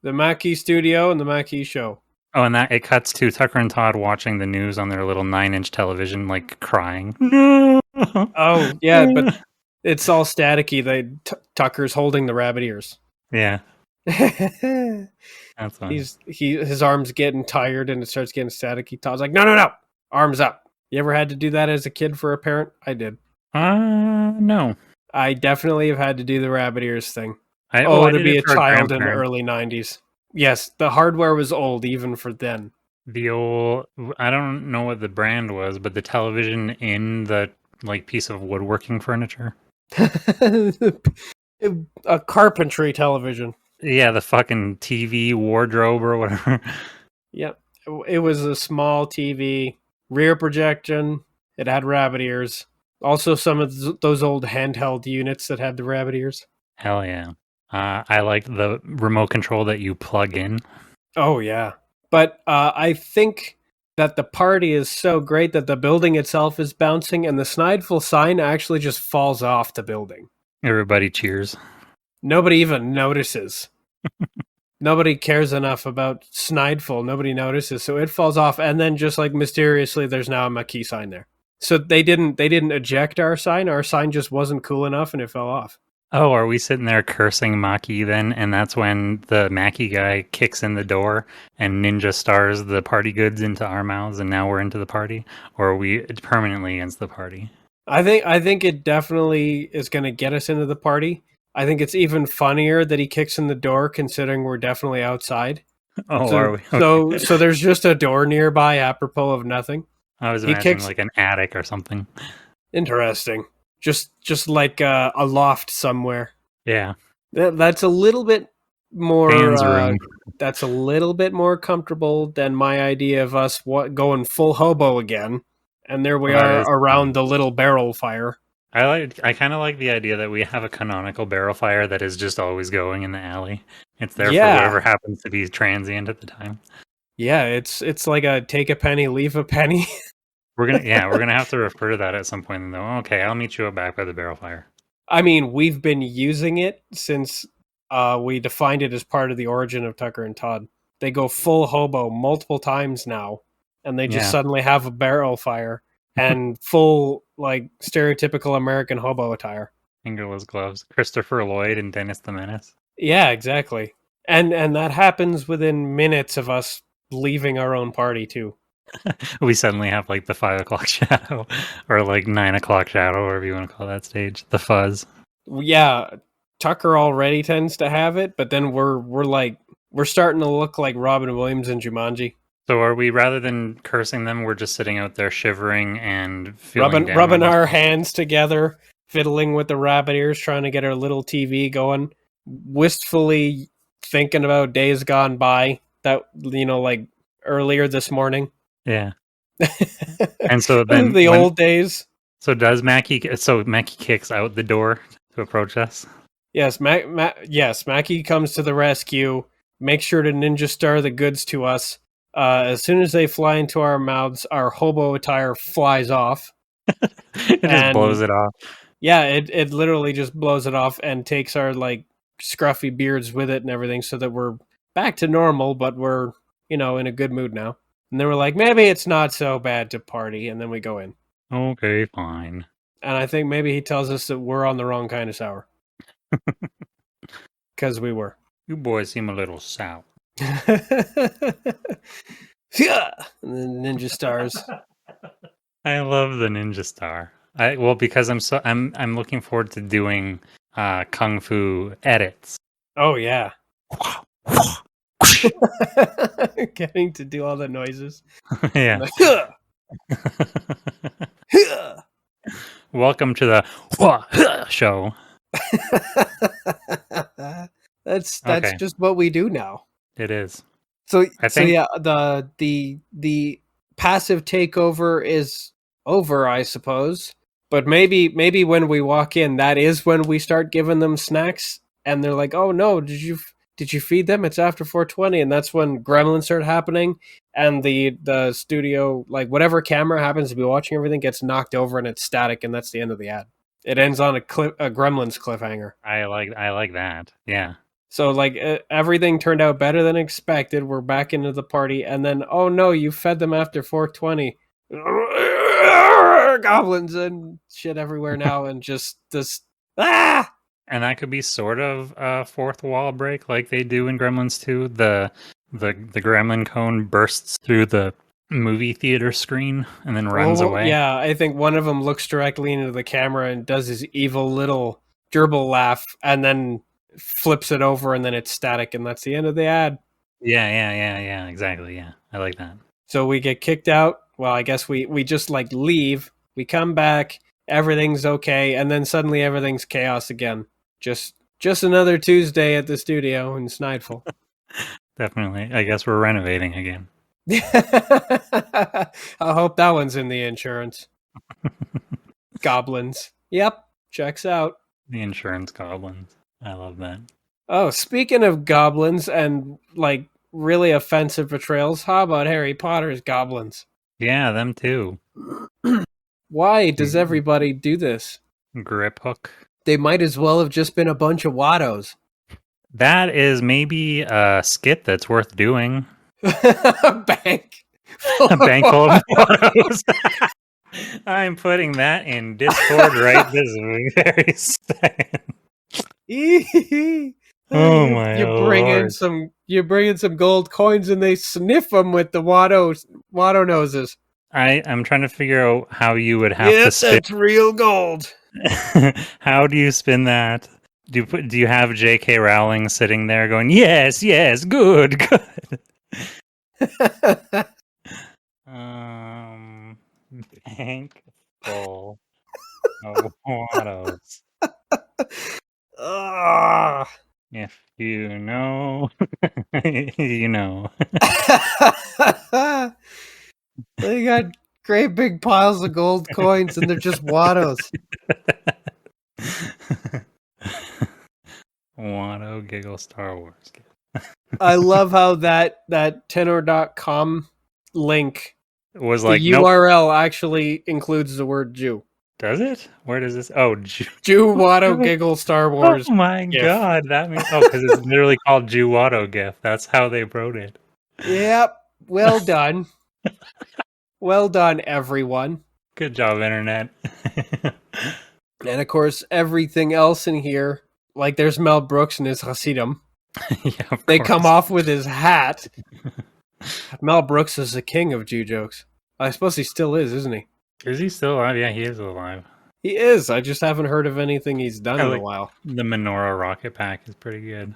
the Maquis Studio and the Maquis Show. Oh, and that it cuts to Tucker and Todd watching the news on their little 9-inch television, like crying. No. Oh yeah, but it's all staticky. Tucker's holding the rabbit ears. Yeah, that's fine. His arm's getting tired and it starts getting staticky. Todd's like, no, arms up. You ever had to do that as a kid for a parent? I did. No. I definitely have had to do the rabbit ears thing. To be a child in the early 90s. Yes, the hardware was old even for then. The old, I don't know what the brand was, but the television in the like piece of woodworking furniture. A carpentry television. Yeah, the fucking TV wardrobe or whatever. Yep. It was a small TV, rear projection. It had rabbit ears. Also, some of those old handheld units that had the rabbit ears. Hell yeah. I like the remote control that you plug in. Oh, yeah. But I think that the party is so great that the building itself is bouncing and the Snideful sign actually just falls off the building. Everybody cheers. Nobody even notices. Nobody cares enough about Snideful. Nobody notices. So it falls off. And then just like mysteriously, there's now a Maquis sign there. So they didn't eject our sign. Our sign just wasn't cool enough and it fell off. Oh, are we sitting there cursing Maquis then? And that's when the Maquis guy kicks in the door and ninja stars the party goods into our mouths and now we're into the party? Or are we permanently against the party? I think it definitely is going to get us into the party. I think it's even funnier that he kicks in the door considering we're definitely outside. Oh, so, are we? Okay. So there's just a door nearby apropos of nothing. I was imagining like an attic or something. Interesting. Just like a loft somewhere. Yeah. That's a little bit more. Dan's room. That's a little bit more comfortable than my idea of us going full hobo again. And there we are around the little barrel fire. I kind of like the idea that we have a canonical barrel fire that is just always going in the alley. It's there for whatever happens to be transient at the time. Yeah, it's like a take a penny, leave a penny. We're gonna have to refer to that at some point though. Okay, I'll meet you up back by the barrel fire. I mean, we've been using it since we defined it as part of the origin of Tucker and Todd. They go full hobo multiple times now, and they just suddenly have a barrel fire and full like stereotypical American hobo attire. Fingerless gloves. Christopher Lloyd and Dennis the Menace. Yeah, exactly. And that happens within minutes of us leaving our own party too. We suddenly have like the 5 o'clock shadow, or like 9 o'clock shadow, whatever you want to call that stage. The fuzz. Yeah, Tucker already tends to have it, but then we're starting to look like Robin Williams and Jumanji. So are we, rather than cursing them, we're just sitting out there shivering and feeling down Rubbing on our hands together, fiddling with the rabbit ears, trying to get our little TV going, wistfully thinking about days gone by that, like earlier this morning. Yeah. And so then the old days. So does Mackie? So Mackie kicks out the door to approach us. Yes, Mackie comes to the rescue. Make sure to ninja star the goods to us. As soon as they fly into our mouths, our hobo attire flies off. It just blows it off. Yeah, it literally just blows it off and takes our like scruffy beards with it and everything, so that we're back to normal, but we're in a good mood now. And then we're like, maybe it's not so bad to party, and then we go in. Okay, fine. And I think maybe he tells us that we're on the wrong kind of sour. Because we were. You boys seem a little sour. Yeah, and then ninja stars. I love the ninja star. Because I'm looking forward to doing kung fu edits. Oh yeah. Getting to do all the noises. Yeah. Welcome to the show. That's Okay. just what we do now. It is. So I think- yeah, the passive takeover is over, I suppose. But maybe when we walk in, that is when we start giving them snacks, and they're like, "Oh no, did you feed them? It's after 4:20," and that's when gremlins start happening, and the studio, like whatever camera happens to be watching everything, gets knocked over and it's static, and that's the end of the ad. It ends on a Gremlins cliffhanger. I like that. Yeah. So like everything turned out better than expected. We're back into the party, and then oh no, you fed them after 4:20. Goblins and shit everywhere now, and just this ah. And that could be sort of a fourth wall break, like they do in Gremlins 2. The gremlin cone bursts through the movie theater screen and then runs away. Yeah, I think one of them looks directly into the camera and does his evil little gerbil laugh, and then flips it over, and then it's static, and that's the end of the ad. Yeah, exactly. Yeah, I like that. So we get kicked out. Well, I guess we just like leave. We come back, everything's okay, and then suddenly everything's chaos again. Just another Tuesday at the studio in Snideful. Definitely. I guess we're renovating again. I hope that one's in the insurance. Goblins. Yep, checks out. The insurance goblins. I love that. Oh, speaking of goblins and like really offensive portrayals, how about Harry Potter's goblins? Yeah, them too. Why does everybody do this? Grip hook. They might as well have just been a bunch of Wattos. That is maybe a skit that's worth doing. A bank. A bank full of photos. I'm putting that in Discord right this very second. Oh my Lord. You bring in some gold coins and they sniff them with the Watto noses. I'm trying to figure out how you would have to spin. That's real gold. How do you spin that? Do you have J.K. Rowling sitting there going, yes, good. Bank full of Wattos. If you know, you know. They got great big piles of gold coins and they're just Wattos. Watto Giggle Star Wars. I love how that tenor.com link was like, the URL actually includes the word Jew. Does it? Where does this? Oh, Jew Watto Giggle Star Wars. Oh my GIF. God, that means because it's literally called Jew Watto GIF. That's how they wrote it. Yep. Well done. Well done, everyone. Good job, internet. And of course, everything else in here, like there's Mel Brooks and his Hasidim. Yeah, of They course. come off with his hat. Mel Brooks is the king of Jew jokes. I suppose he still is, isn't he? Is he still alive? Yeah, he is alive. He is. I just haven't heard of anything he's done I in a like while. the Menorah rocket pack is pretty good.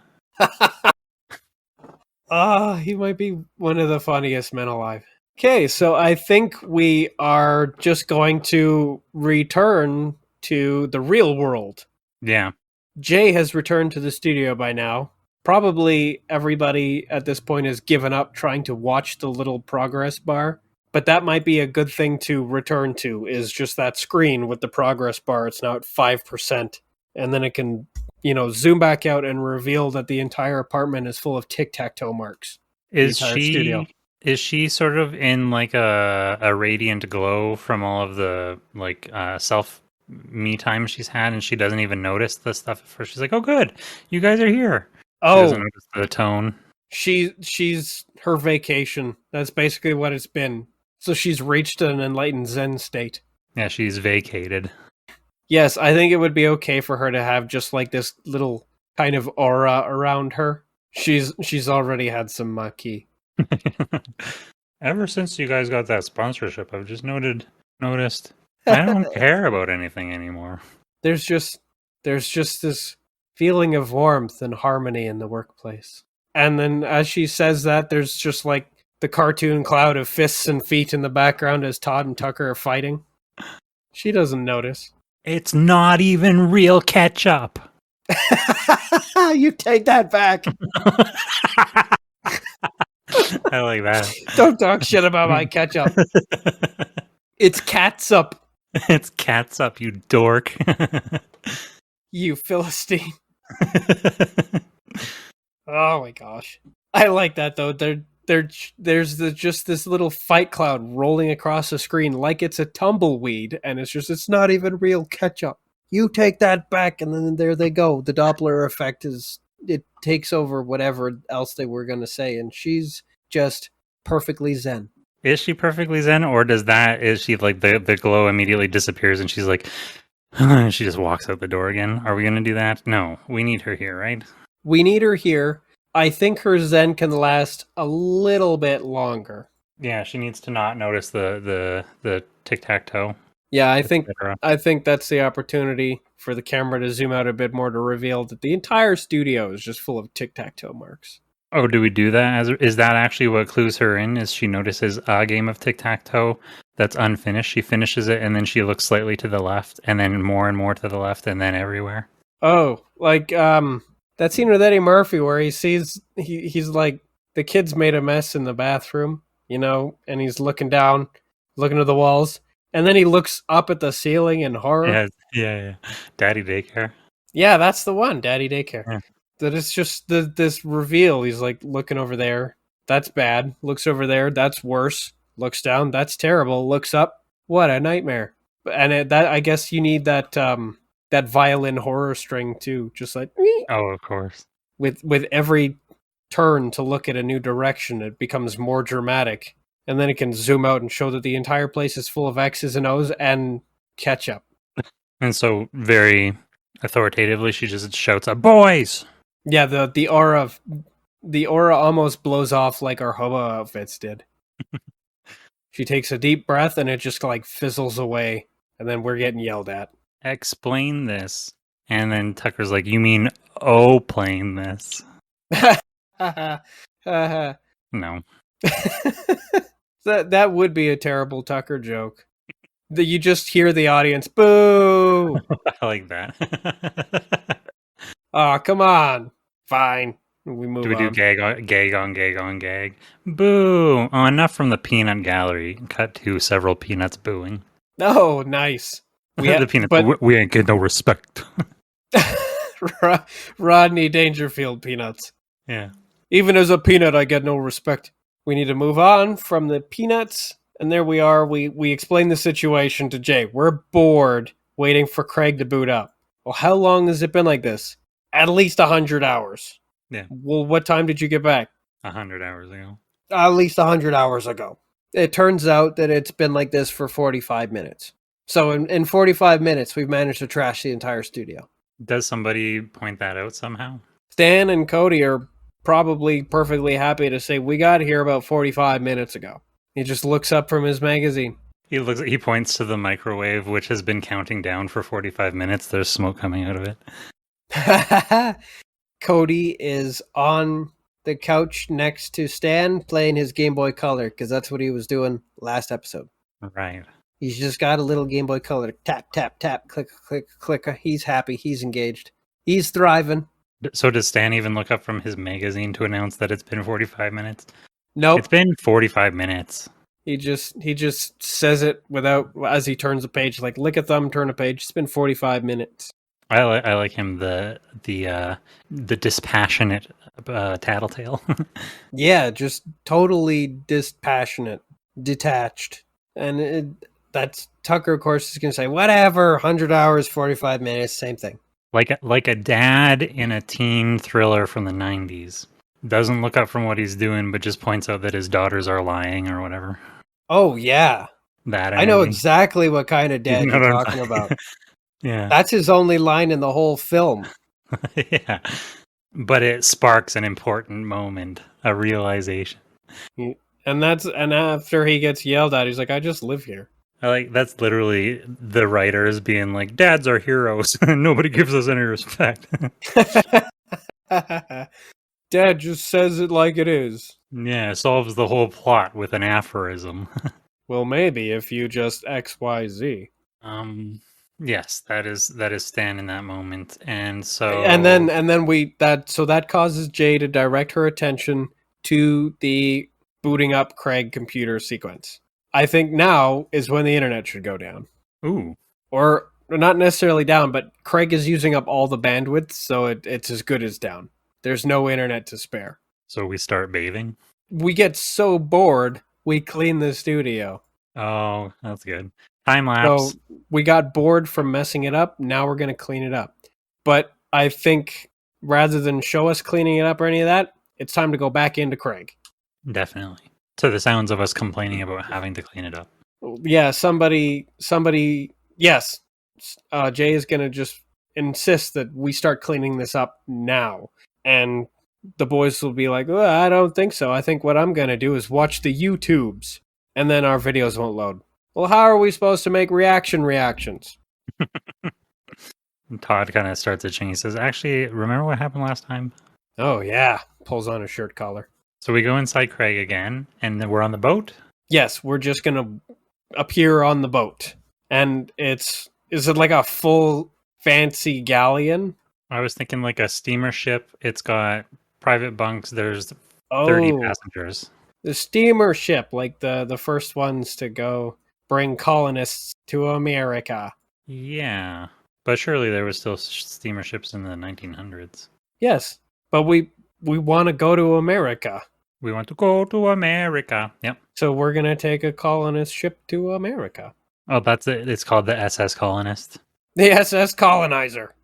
He might be one of the funniest men alive. Okay, so I think we are just going to return to the real world. Yeah. Jay has returned to the studio by now. Probably everybody at this point has given up trying to watch the little progress bar, but that might be a good thing to return to, is just that screen with the progress bar. It's now at 5%, and then it can, zoom back out and reveal that the entire apartment is full of tic-tac-toe marks. Is entire studio. she sort of in like a radiant glow from all of the like self me time she's had, and she doesn't even notice the stuff at first? She's like, "Oh, good, you guys are here." She doesn't notice the tone. She's her vacation. That's basically what it's been. So she's reached an enlightened Zen state. Yeah, she's vacated. Yes, I think it would be okay for her to have just like this little kind of aura around her. She's already had some maki. Ever since you guys got that sponsorship, I've just noticed I don't care about anything anymore. There's just this feeling of warmth and harmony in the workplace. And then as she says that, there's just like the cartoon cloud of fists and feet in the background as Todd and Tucker are fighting. She doesn't notice. It's not even real ketchup. You take that back. I like that. Don't talk shit about my ketchup. It's catsup. It's catsup, you dork. You Philistine. Oh my gosh. I like that though. There's just this little fight cloud rolling across the screen like it's a tumbleweed, and it's not even real ketchup. You take that back, and then there they go. The Doppler effect it takes over whatever else they were going to say, and she's just perfectly zen. Is she perfectly zen, or is she like the glow immediately disappears and she's like, she just walks out the door again? Are we going to do that? No, we need her here, right? We need her here. I think her zen can last a little bit longer. Yeah, she needs to not notice the tic-tac-toe. Yeah, I think that's the opportunity for the camera to zoom out a bit more to reveal that the entire studio is just full of tic-tac-toe marks. Oh, do we do that? Is that actually what clues her in? Is she notices a game of tic-tac-toe that's unfinished? She finishes it, and then she looks slightly to the left, and then more and more to the left, and then everywhere. Oh, like that scene with Eddie Murphy where he sees he's like the kid's made a mess in the bathroom, and he's looking down, looking at the walls, and then he looks up at the ceiling in horror. Yeah. Daddy Daycare. Yeah, that's the one, Daddy Daycare. Yeah. That it's just this reveal. He's like looking over there. That's bad. Looks over there. That's worse. Looks down. That's terrible. Looks up. What a nightmare. And that I guess you need that that violin horror string too. Just like Oh, of course. With every turn to look at a new direction, it becomes more dramatic, and then it can zoom out and show that the entire place is full of X's and O's and ketchup. And so very authoritatively, she just shouts out, "Boys!" Yeah, the aura almost blows off like our hobo outfits did. She takes a deep breath and it just like fizzles away, and then we're getting yelled at. Explain this. And then Tucker's like, "You mean plane this?" No. That would be a terrible Tucker joke. You just hear the audience boo. I like that. Oh, come on. Fine. We move on. Do we do gag? Boo! Oh, enough from the peanut gallery. Cut to several peanuts booing. Oh, nice. The peanuts, we ain't get no respect. Rodney Dangerfield peanuts. Yeah. Even as a peanut, I get no respect. We need to move on from the peanuts. And there we are. We explain the situation to Jay. We're bored waiting for Craig to boot up. Well, how long has it been like this? At least 100 hours. Yeah. Well, what time did you get back? 100 hours ago. At least 100 hours ago. It turns out that it's been like this for 45 minutes. So in 45 minutes, we've managed to trash the entire studio. Does somebody point that out somehow? Stan and Cody are probably perfectly happy to say, we got here about 45 minutes ago. He just looks up from his magazine. He points to the microwave, which has been counting down for 45 minutes. There's smoke coming out of it. Cody is on the couch next to Stan playing his Game Boy Color, because that's what he was doing last episode. Right. He's just got a little Game Boy Color. Tap, tap, tap, click, click, click. He's happy. He's engaged. He's thriving. So does Stan even look up from his magazine to announce that it's been 45 minutes? Nope. It's been 45 minutes. He just says it without, as he turns a page, like lick a thumb, turn a page. It's been 45 minutes. I like him, the dispassionate tattletale. Yeah, just totally dispassionate, detached. And that's Tucker, of course, is going to say, whatever, 100 hours, 45 minutes, same thing. Like a dad in a teen thriller from the 90s. Doesn't look up from what he's doing, but just points out that his daughters are lying or whatever. Oh, yeah. That I know energy. exactly what kind of dad You know you're what I'm talking about. Yeah. That's his only line in the whole film. Yeah. But it sparks an important moment, a realization. And after he gets yelled at, he's like, I just live here. That's literally the writers being like, dads are heroes. Nobody gives us any respect. Dad just says it like it is. Yeah, solves the whole plot with an aphorism. Well, maybe if you just XYZ. Yes, that is Stan in that moment. And so that causes Jay to direct her attention to the booting up Craig computer sequence. I think now is when the internet should go down. Ooh. Or not necessarily down, but Craig is using up all the bandwidth, so it's as good as down. There's no internet to spare. So we start bathing? We get so bored, we clean the studio. Oh, that's good. Time lapse. So we got bored from messing it up. Now we're going to clean it up. But I think rather than show us cleaning it up or any of that, it's time to go back into Craig. Definitely. To the sounds of us complaining about having to clean it up. Yeah, somebody, yes. Jay is going to just insist that we start cleaning this up now. And the boys will be like, well, I don't think so. I think what I'm going to do is watch the YouTubes. And then our videos won't load. Well, how are we supposed to make reactions? Todd kind of starts itching. He says, actually, remember what happened last time? Oh, yeah. Pulls on his shirt collar. So we go inside Craig again, and then we're on the boat? Yes, we're just going to appear on the boat. And is it like a full fancy galleon? I was thinking like a steamer ship. It's got private bunks. There's 30 passengers. The steamer ship, like the first ones to go bring colonists to America. Yeah, but surely there was still steamer ships in the 1900s. Yes, but we want to go to America. We want to go to America. Yep. So we're going to take a colonist ship to America. Oh, that's it. It's called the SS Colonist. The SS Colonizer.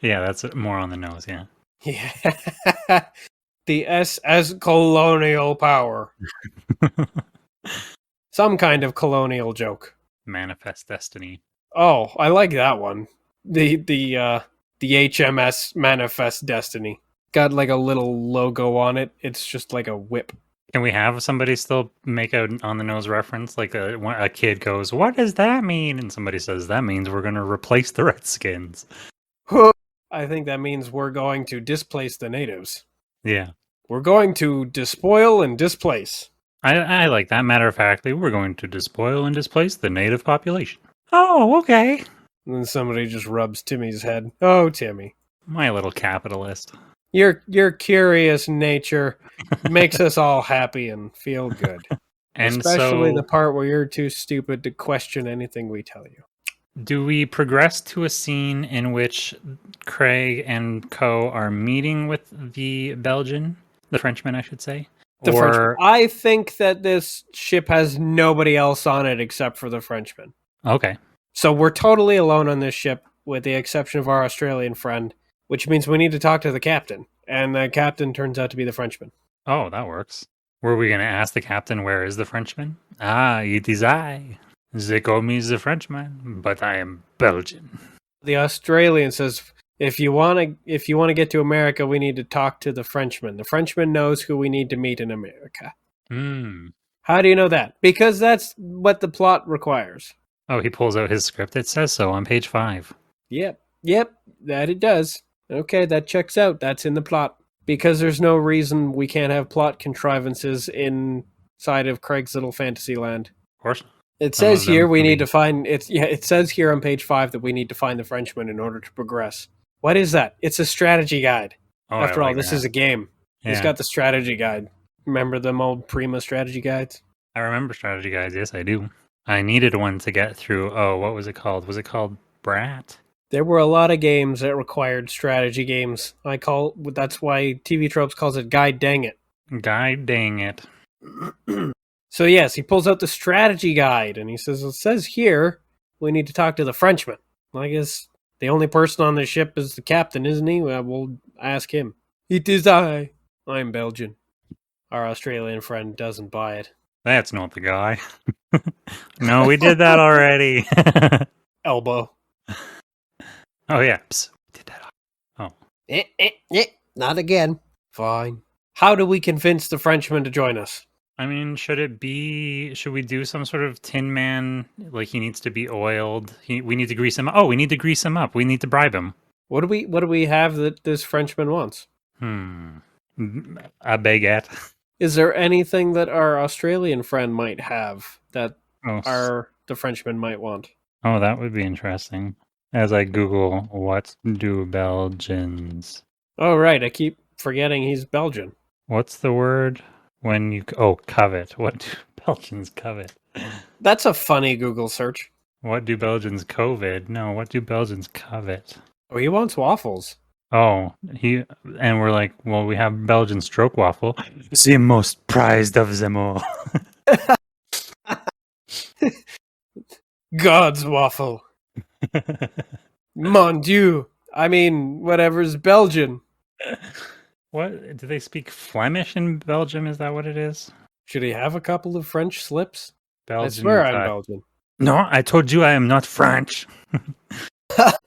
Yeah, that's more on the nose, yeah. Yeah. The SS Colonial Power. Some kind of colonial joke. Manifest Destiny. Oh, I like that one. The HMS Manifest Destiny. Got like a little logo on it. It's just like a whip. Can we have somebody still make a on-the-nose reference? Like a kid goes, what does that mean? And somebody says, that means we're going to replace the Redskins. I think that means we're going to displace the natives. Yeah. We're going to despoil and displace. I like that. Matter of factly, we're going to despoil and displace the native population. Oh, okay. And then somebody just rubs Timmy's head. Oh, Timmy. My little capitalist. Your curious nature makes us all happy and feel good. And especially the part where you're too stupid to question anything we tell you. Do we progress to a scene in which Craig and co are meeting with the Frenchman, I should say? Frenchman. I think that this ship has nobody else on it except for the Frenchman. Okay. So we're totally alone on this ship, with the exception of our Australian friend, which means we need to talk to the captain. And the captain turns out to be the Frenchman. Oh, that works. Were we going to ask the captain, where is the Frenchman? Ah, it is I. They call me the Frenchman, but I am Belgian. The Australian says, If you want to get to America, we need to talk to the Frenchman. The Frenchman knows who we need to meet in America. Hmm. How do you know that? Because that's what the plot requires. Oh, he pulls out his script. It says so on page 5. Yep, that it does. Okay, that checks out. That's in the plot. Because there's no reason we can't have plot contrivances inside of Craig's little fantasy land. Of course. It Some says of them here we can need be- to find it's yeah, it says here on page 5 that we need to find the Frenchman in order to progress. What is that? It's a strategy guide. Oh, I After all, like this that. is a game. He's Yeah. got the strategy guide. Remember them old Prima strategy guides? I remember strategy guides. Yes, I do. I needed one to get through. Oh, what was it called? Was it called Brat? There were a lot of games that required strategy games. That's why TV Tropes calls it Guide Dang It. God dang it. So yes, he pulls out the strategy guide and he says, it says here we need to talk to the Frenchman. Well, I guess the only person on the ship is the captain, isn't he? Well, we'll ask him. It is I. I'm Belgian. Our Australian friend doesn't buy it. That's not the guy. No, we did that already. Elbow. Oh, yeah. Psst, we did that. Not again. Fine. How do we convince the Frenchman to join us? I mean, should we do some sort of Tin Man? Like, he needs to be oiled. We need to grease him up. Oh, we need to grease him up. We need to bribe him. What do we have that this Frenchman wants? A baguette. Is there anything that our Australian friend might have that the Frenchman might want? Oh, that would be interesting. As I Google, what do Belgians? Oh, right. I keep forgetting he's Belgian. What's the word when you... Oh, covet. What do Belgians covet? That's a funny Google search. What do Belgians COVID? No, what do Belgians covet? Oh, he wants waffles. Oh, and we're like, well, we have Belgian stroke waffle. The most prized of them all. God's waffle. Mon Dieu. I mean, whatever's Belgian. What? Do they speak Flemish in Belgium? Is that what it is? Should he have a couple of French slips? Belgian, I swear I'm Belgian. No, I told you I am not French.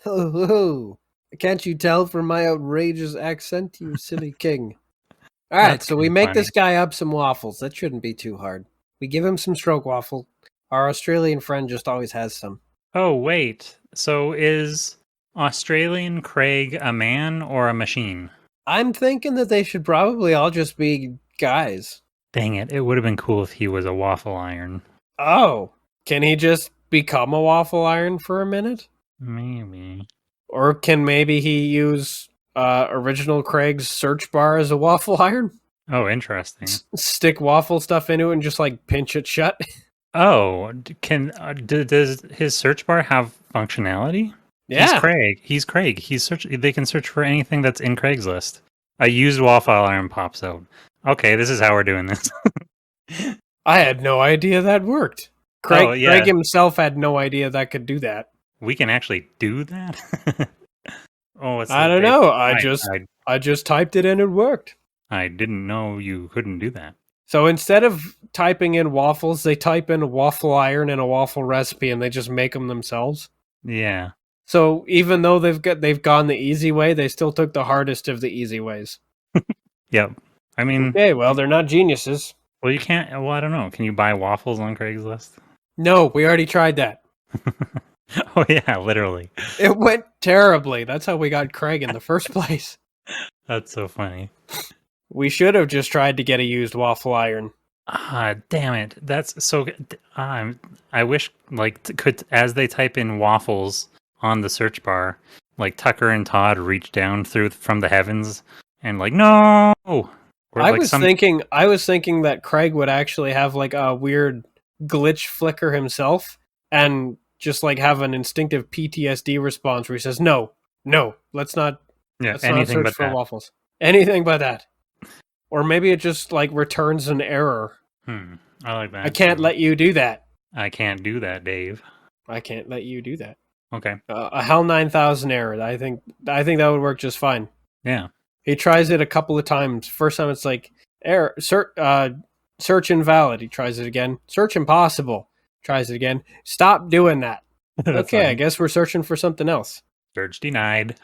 Oh, can't you tell from my outrageous accent, you silly king? All right, That's so we kinda make funny. this guy up some waffles. That shouldn't be too hard. We give him some stroke waffle. Our Australian friend just always has some. Oh, wait. So is Australian Craig a man or a machine? I'm thinking that they should probably all just be guys. Dang it. It would have been cool if he was a waffle iron. Oh, can he just become a waffle iron for a minute? Maybe. Or can maybe he use original Craig's search bar as a waffle iron? Oh, interesting. Stick waffle stuff into it and just like pinch it shut? Oh, does his search bar have functionality? Yeah. He's Craig. They can search for anything that's in Craigslist. A used waffle iron pops out. Okay, this is how we're doing this. I had no idea that worked. Craig, Oh, yeah. Craig himself had no idea that could do that. We can actually do that? Oh, it's I the don't big- know. I just typed it and it worked. I didn't know you couldn't do that. So instead of typing in waffles, they type in a waffle iron and a waffle recipe and they just make them themselves. Yeah. So even though they've gone the easy way, they still took the hardest of the easy ways. Yep. I mean, Okay, well, they're not geniuses. well, you can't. Well, I don't know. Can you buy waffles on Craigslist? No, we already tried that. Oh yeah, literally. It went terribly. That's how we got Craig in the first place. That's so funny. We should have just tried to get a used waffle iron. Ah, damn it. That's so good. I wish, as they type in waffles on the search bar, like Tucker and Todd reach down from the heavens and like, no! Or I like was thinking that Craig would actually have like a weird glitch flicker himself and just like have an instinctive PTSD response where he says, no, let's not anything search but for that. waffles. Anything but that. Or maybe it just like returns an error. I like that. I can't let you do that. I can't do that, Dave. I can't let you do that. Okay. A HAL 9000 error. I think that would work just fine. Yeah. He tries it a couple of times. First time it's like error, search invalid. He tries it again. Search impossible. Tries it again. Stop doing that. That's Okay, I funny. guess we're searching for something else. Search denied.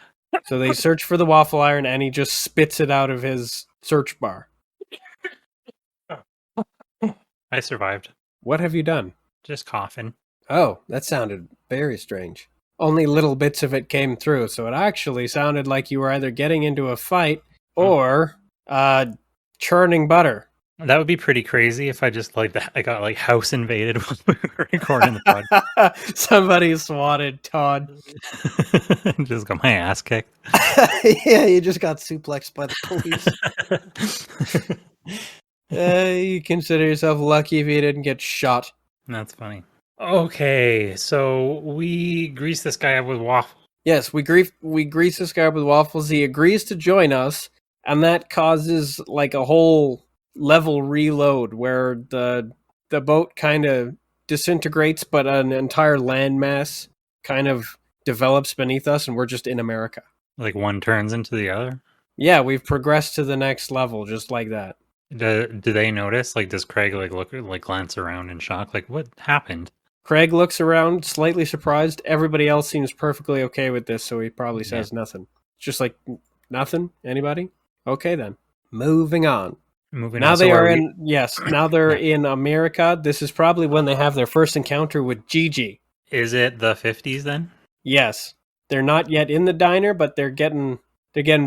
So they search for the waffle iron, and he just spits it out of his search bar. I survived. What have you done? Just coughing. Oh, that sounded very strange. Only little bits of it came through, so it actually sounded like you were either getting into a fight or churning butter. That would be pretty crazy if I just like that. I got like house invaded while we were recording the podcast. Somebody swatted Todd. Just got my ass kicked. Yeah, you just got suplexed by the police. You consider yourself lucky if you didn't get shot. That's funny. Okay, so we grease this guy up with waffle. Yes, we grease this guy up with waffles. He agrees to join us, and that causes like a whole level reload where the boat kind of disintegrates, but an entire landmass kind of develops beneath us, and we're just in America. Like one turns into the other. Yeah, we've progressed to the next level just like that. Do they notice? Like, does Craig like look like glance around in shock? Like, what happened? Craig looks around, slightly surprised. Everybody else seems perfectly okay with this, so he probably says nothing. Just like, nothing? Anybody? Okay then. Moving on. Now they are in. Yes, now they're in America. This is probably when they have their first encounter with Gigi. Is it the 50s then? Yes, they're not yet in the diner, but they're getting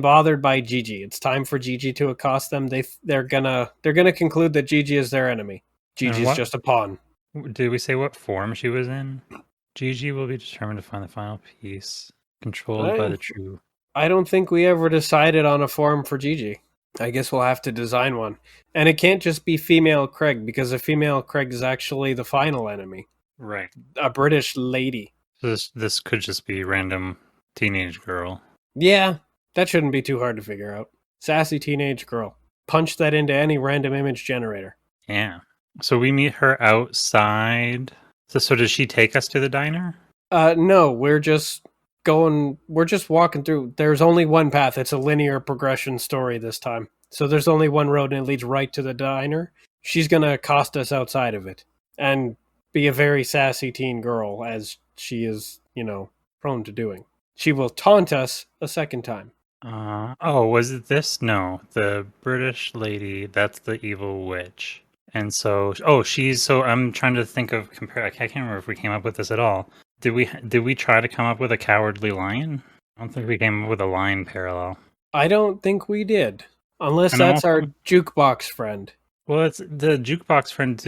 bothered by Gigi. It's time for Gigi to accost them. They're gonna conclude that Gigi is their enemy. Gigi's just a pawn. Did we say what form she was in? Gigi will be determined to find the final piece, controlled by the true. I don't think we ever decided on a form for Gigi. I guess we'll have to design one. And it can't just be female Craig, because a female Craig is actually the final enemy. Right. A British lady. So this could just be random teenage girl. Yeah, that shouldn't be too hard to figure out. Sassy teenage girl. Punch that into any random image generator. Yeah. So we meet her outside. So does she take us to the diner? No, we're just walking through. There's only one path. It's a linear progression story this time. So there's only one road and it leads right to the diner. She's going to accost us outside of it and be a very sassy teen girl, as she is, prone to doing. She will taunt us a second time. Was it this? No, the British lady, that's the evil witch. And so, I'm trying to think of I can't remember if we came up with this at all. Did we try to come up with a cowardly lion? I don't think we came up with a lion parallel. I don't think we did. Unless that's our jukebox friend. Well, it's the jukebox friend.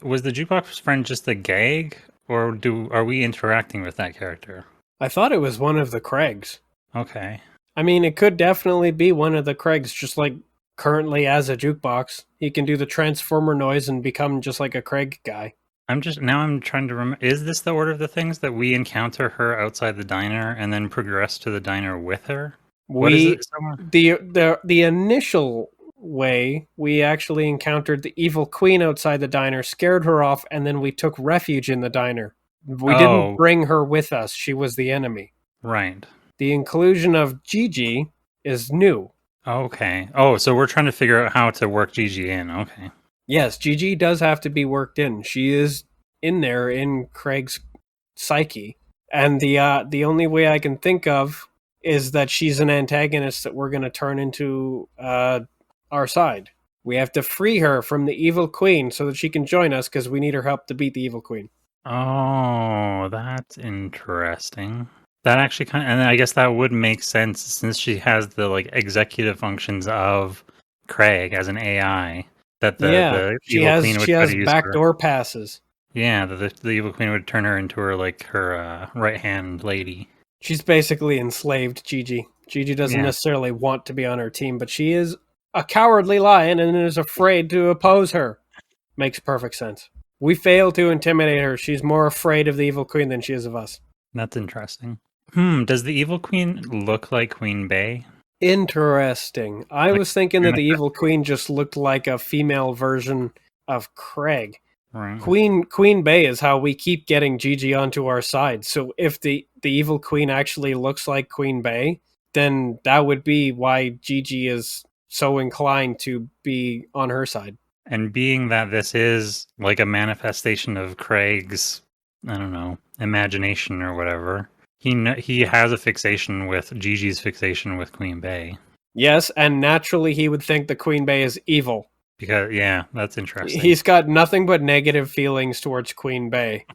Was the jukebox friend just a gag? Or are we interacting with that character? I thought it was one of the Craigs. Okay. I mean, it could definitely be one of the Craigs, just like currently as a jukebox. He can do the transformer noise and become just like a Craig guy. I'm trying to remember. Is this the order of the things that we encounter her outside the diner and then progress to the diner with her? The initial way, we actually encountered the evil queen outside the diner, scared her off, and then we took refuge in the diner. We didn't bring her with us. She was the enemy. Right. The inclusion of Gigi is new. Okay. Oh, so we're trying to figure out how to work Gigi in. Okay. Yes, Gigi does have to be worked in. She is in there in Craig's psyche. And the only way I can think of is that she's an antagonist that we're going to turn into our side. We have to free her from the evil queen so that she can join us, because we need her help to beat the evil queen. Oh, that's interesting. That actually and I guess that would make sense since she has the executive functions of Craig as an AI. That the evil queen would she has backdoor passes. Yeah, the evil queen would turn her into her right hand lady. She's basically enslaved Gigi. Gigi doesn't necessarily want to be on her team, but she is a cowardly lion and is afraid to oppose her. Makes perfect sense. We fail to intimidate her. She's more afraid of the evil queen than she is of us. That's interesting. Does the evil queen look like Queen Bey? Interesting. I was thinking that the evil queen just looked like a female version of Craig. Right. Queen Bey is how we keep getting Gigi onto our side. So if the evil queen actually looks like Queen Bey, then that would be why Gigi is so inclined to be on her side. And being that this is like a manifestation of Craig's, I don't know, imagination or whatever, He has a fixation with Gigi's fixation with Queen Bey. Yes, and naturally he would think the Queen Bey is evil. Because yeah, that's interesting. He's got nothing but negative feelings towards Queen Bey.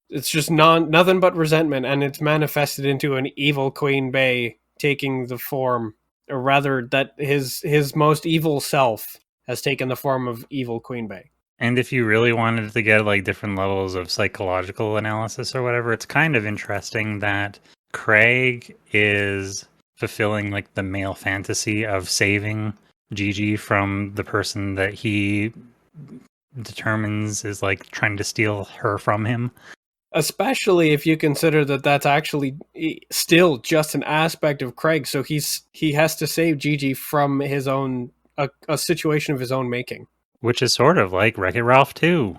It's just nothing but resentment, and it's manifested into an evil Queen Bey taking the form, or rather, that his most evil self has taken the form of evil Queen Bey. And if you really wanted to get like different levels of psychological analysis or whatever, it's kind of interesting that Craig is fulfilling like the male fantasy of saving Gigi from the person that he determines is like trying to steal her from him. Especially if you consider that that's actually still just an aspect of Craig, so he has to save Gigi from his own a situation of his own making. Which is sort of like Wreck-It Ralph 2.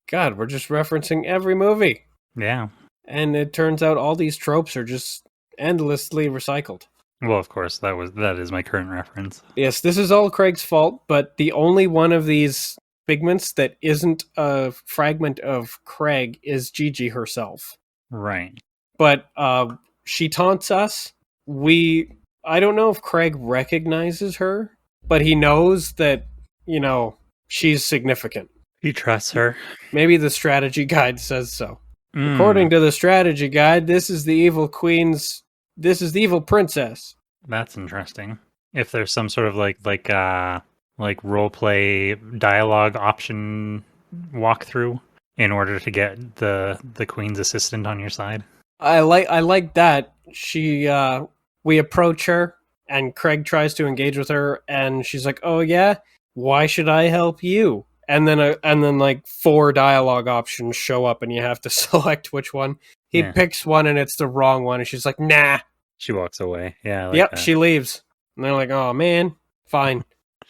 God, we're just referencing every movie. Yeah. And it turns out all these tropes are just endlessly recycled. Well, of course, that is my current reference. Yes, this is all Craig's fault, but the only one of these figments that isn't a fragment of Craig is Gigi herself. Right. But she taunts us. I don't know if Craig recognizes her, but he knows that, she's significant. He trusts her. Maybe the strategy guide says so. According to the strategy guide, this is the evil princess. That's interesting. If there's some sort of like role play dialogue option walkthrough in order to get the queen's assistant on your side. I like that. We approach her and Craig tries to engage with her and she's like, "Oh yeah, why should I help you?" And then like 4 dialogue options show up and you have to select which one. He picks one and it's the wrong one and she's like, "Nah." She walks away. Yeah. Yep, she leaves. And they're like, "Oh man, fine."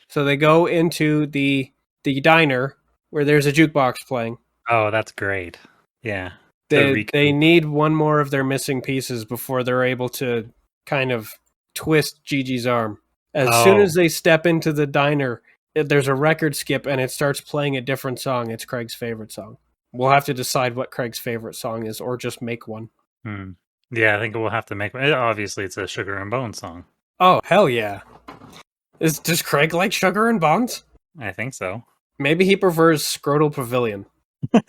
So they go into the diner where there's a jukebox playing. Oh, that's great. Yeah. They need one more of their missing pieces before they're able to kind of twist Gigi's arm. As soon as they step into the diner, there's a record skip and it starts playing a different song. It's Craig's favorite song. We'll have to decide what Craig's favorite song is or just make one. Yeah, I think we'll have to make one. Obviously, it's a Sugar and Bones song. Oh, hell yeah. Does Craig like Sugar and Bones? I think so. Maybe he prefers Scrotal Pavilion. I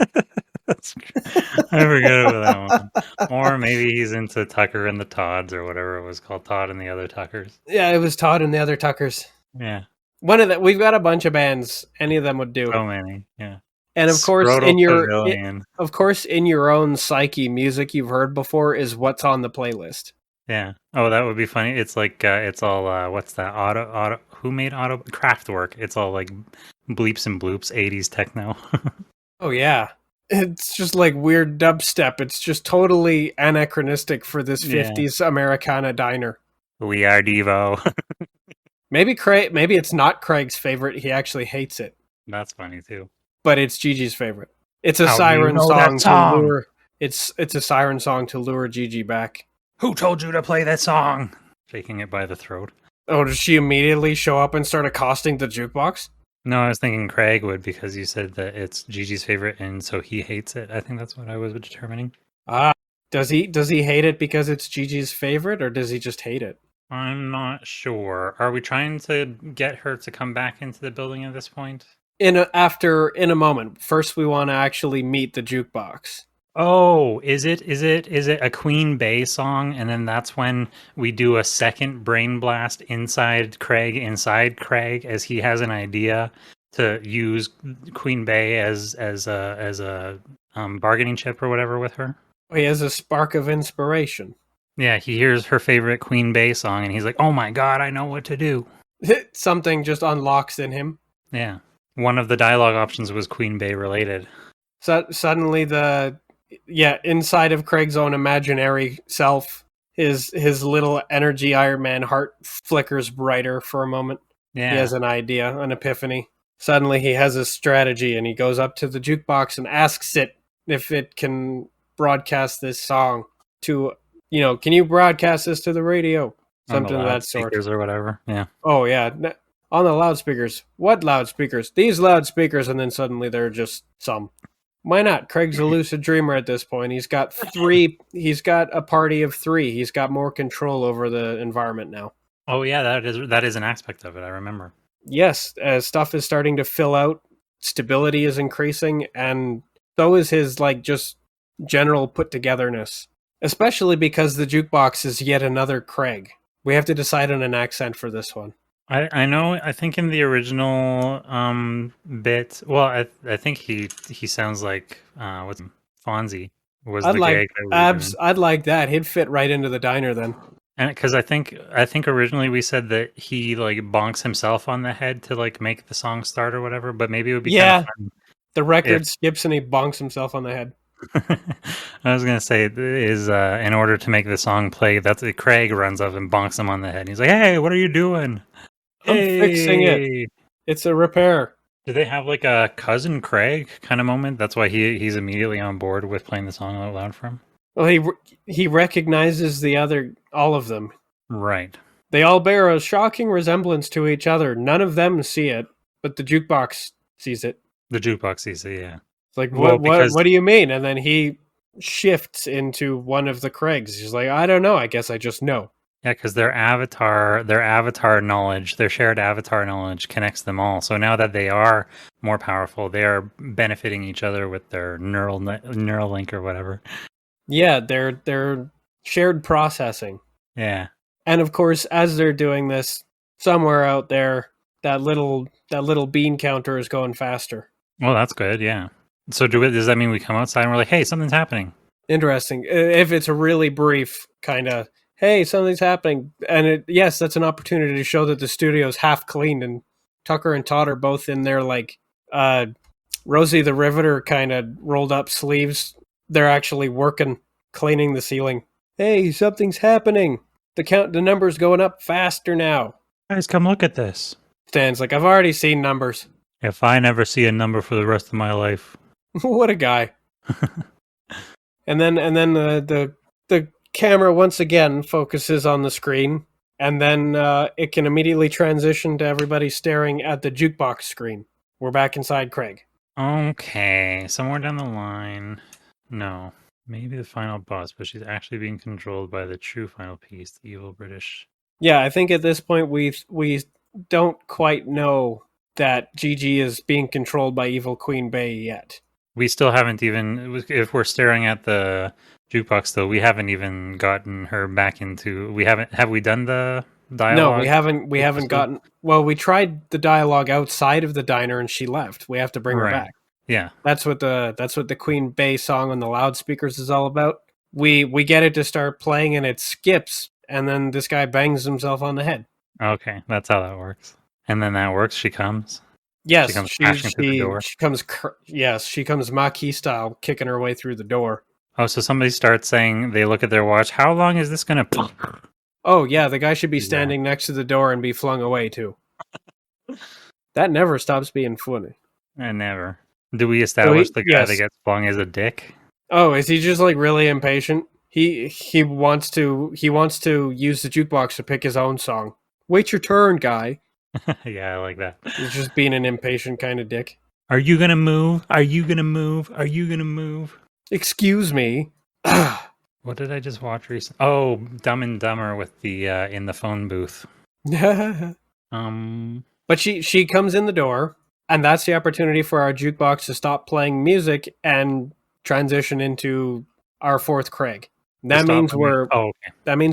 forget about that one. Or maybe he's into Tucker and the Todds or whatever it was called. Todd and the Other Tuckers. Yeah, it was Todd and the Other Tuckers. Yeah. One of we've got a bunch of bands. Any of them would do. So many, yeah. And of course, in your own psyche, music you've heard before is what's on the playlist. Yeah. Oh, that would be funny. It's like it's all what's that? Auto. Who made Auto? Kraftwerk. It's all like bleeps and bloops, 80s techno. Oh yeah, it's just like weird dubstep. It's just totally anachronistic for this 50s Americana diner. We are Devo. Maybe it's not Craig's favorite. He actually hates it. That's funny too. But it's Gigi's favorite. It's a siren song to lure. It's a siren song to lure Gigi back. Who told you to play that song? Shaking it by the throat. Oh, does she immediately show up and start accosting the jukebox? No, I was thinking Craig would because you said that it's Gigi's favorite and so he hates it. I think that's what I was determining. Does he hate it because it's Gigi's favorite or does he just hate it? I'm not sure. Are we trying to get her to come back into the building at this point? In a moment. First we want to actually meet the jukebox. Oh, is it a Queen Bey song? And then that's when we do a second brain blast inside Craig as he has an idea to use Queen Bey as a bargaining chip or whatever with her. He has a spark of inspiration. Yeah, he hears her favorite Queen Bey song and he's like, "Oh my god, I know what to do." Something just unlocks in him. Yeah. One of the dialogue options was Queen Bey related. So suddenly inside of Craig's own imaginary self, his little energy Iron Man heart flickers brighter for a moment. Yeah. He has an idea, an epiphany. Suddenly he has a strategy and he goes up to the jukebox and asks it if it can broadcast this song to, can you broadcast this to the radio? Something of that sort. Or whatever. Yeah. Oh, yeah. On the loudspeakers. What loudspeakers? These loudspeakers. And then suddenly they're just some. Why not? Craig's a lucid dreamer at this point. He's got three. He's got a party of three. He's got more control over the environment now. Oh yeah, that is an aspect of it. I remember. Yes, as stuff is starting to fill out, stability is increasing, and so is his just general put togetherness. Especially because the jukebox is yet another Craig. We have to decide on an accent for this one. I know. I think in the original bit, well, I think he sounds like what's Fonzie was I'd the like gag that we were doing. I'd like that. He'd fit right into the diner then. And because I think originally we said that he bonks himself on the head to make the song start or whatever, but maybe it would be kind of the record skips and he bonks himself on the head. I was gonna say is in order to make the song play, that's Craig runs up and bonks him on the head. He's like, "Hey, what are you doing?" I'm fixing it. It's a repair. Do they have a cousin Craig kind of moment? That's why he's immediately on board with playing the song out loud for him. Well, he recognizes all of them. Right. They all bear a shocking resemblance to each other. None of them see it, but the jukebox sees it. The jukebox sees it, yeah. It's like, what do you mean? And then he shifts into one of the Craigs. He's like, I don't know. I guess I just know. Yeah, because their avatar knowledge, their shared avatar knowledge connects them all. So now that they are more powerful, they are benefiting each other with their neural link or whatever. Yeah, they're shared processing. Yeah. And of course, as they're doing this, somewhere out there, that little bean counter is going faster. Well, that's good, yeah. So does that mean we come outside and we're like, hey, something's happening? Interesting. If it's a really brief kind of, hey, something's happening. And yes, that's an opportunity to show that the studio's half cleaned and Tucker and Todd are both in their Rosie the Riveter kind of rolled up sleeves. They're actually working, cleaning the ceiling. Hey, something's happening. The number's going up faster now. Guys, come look at this. Stan's like, I've already seen numbers. If I never see a number for the rest of my life. What a guy. And then the camera once again focuses on the screen, and then it can immediately transition to everybody staring at the jukebox screen. We're back inside Craig. Okay, somewhere down the line. No, maybe the final boss, but she's actually being controlled by the true final piece, the evil British. Yeah, I think at this point we don't quite know that Gigi is being controlled by evil Queen Bey yet. We still haven't even, if we're staring at the jukebox though, we haven't even gotten her back into, have we done the dialogue? No, we haven't gotten, well, we tried the dialogue outside of the diner and she left. We have to bring her back. Yeah. That's what the Queen Bey song on the loudspeakers is all about. We get it to start playing and it skips and then this guy bangs himself on the head. Okay, that's how that works. And then that works, she comes. Yes, she comes crashing through the door. She comes Maquis style, kicking her way through the door. Oh, so somebody starts saying, they look at their watch, how long is this going to... Oh, yeah, the guy should be standing next to the door and be flung away, too. That never stops being funny. Never. Do we establish the guy that gets flung is a dick? Oh, is he just really impatient? He wants to use the jukebox to pick his own song. Wait your turn, guy. Yeah, I like that. He's just being an impatient kind of dick. Are you gonna move? Are you gonna move? Are you gonna move? Excuse me. What did I just watch recently? Oh, Dumb and Dumber with the in the phone booth. But she comes in the door, and that's the opportunity for our jukebox to stop playing music and transition into our fourth Craig. That means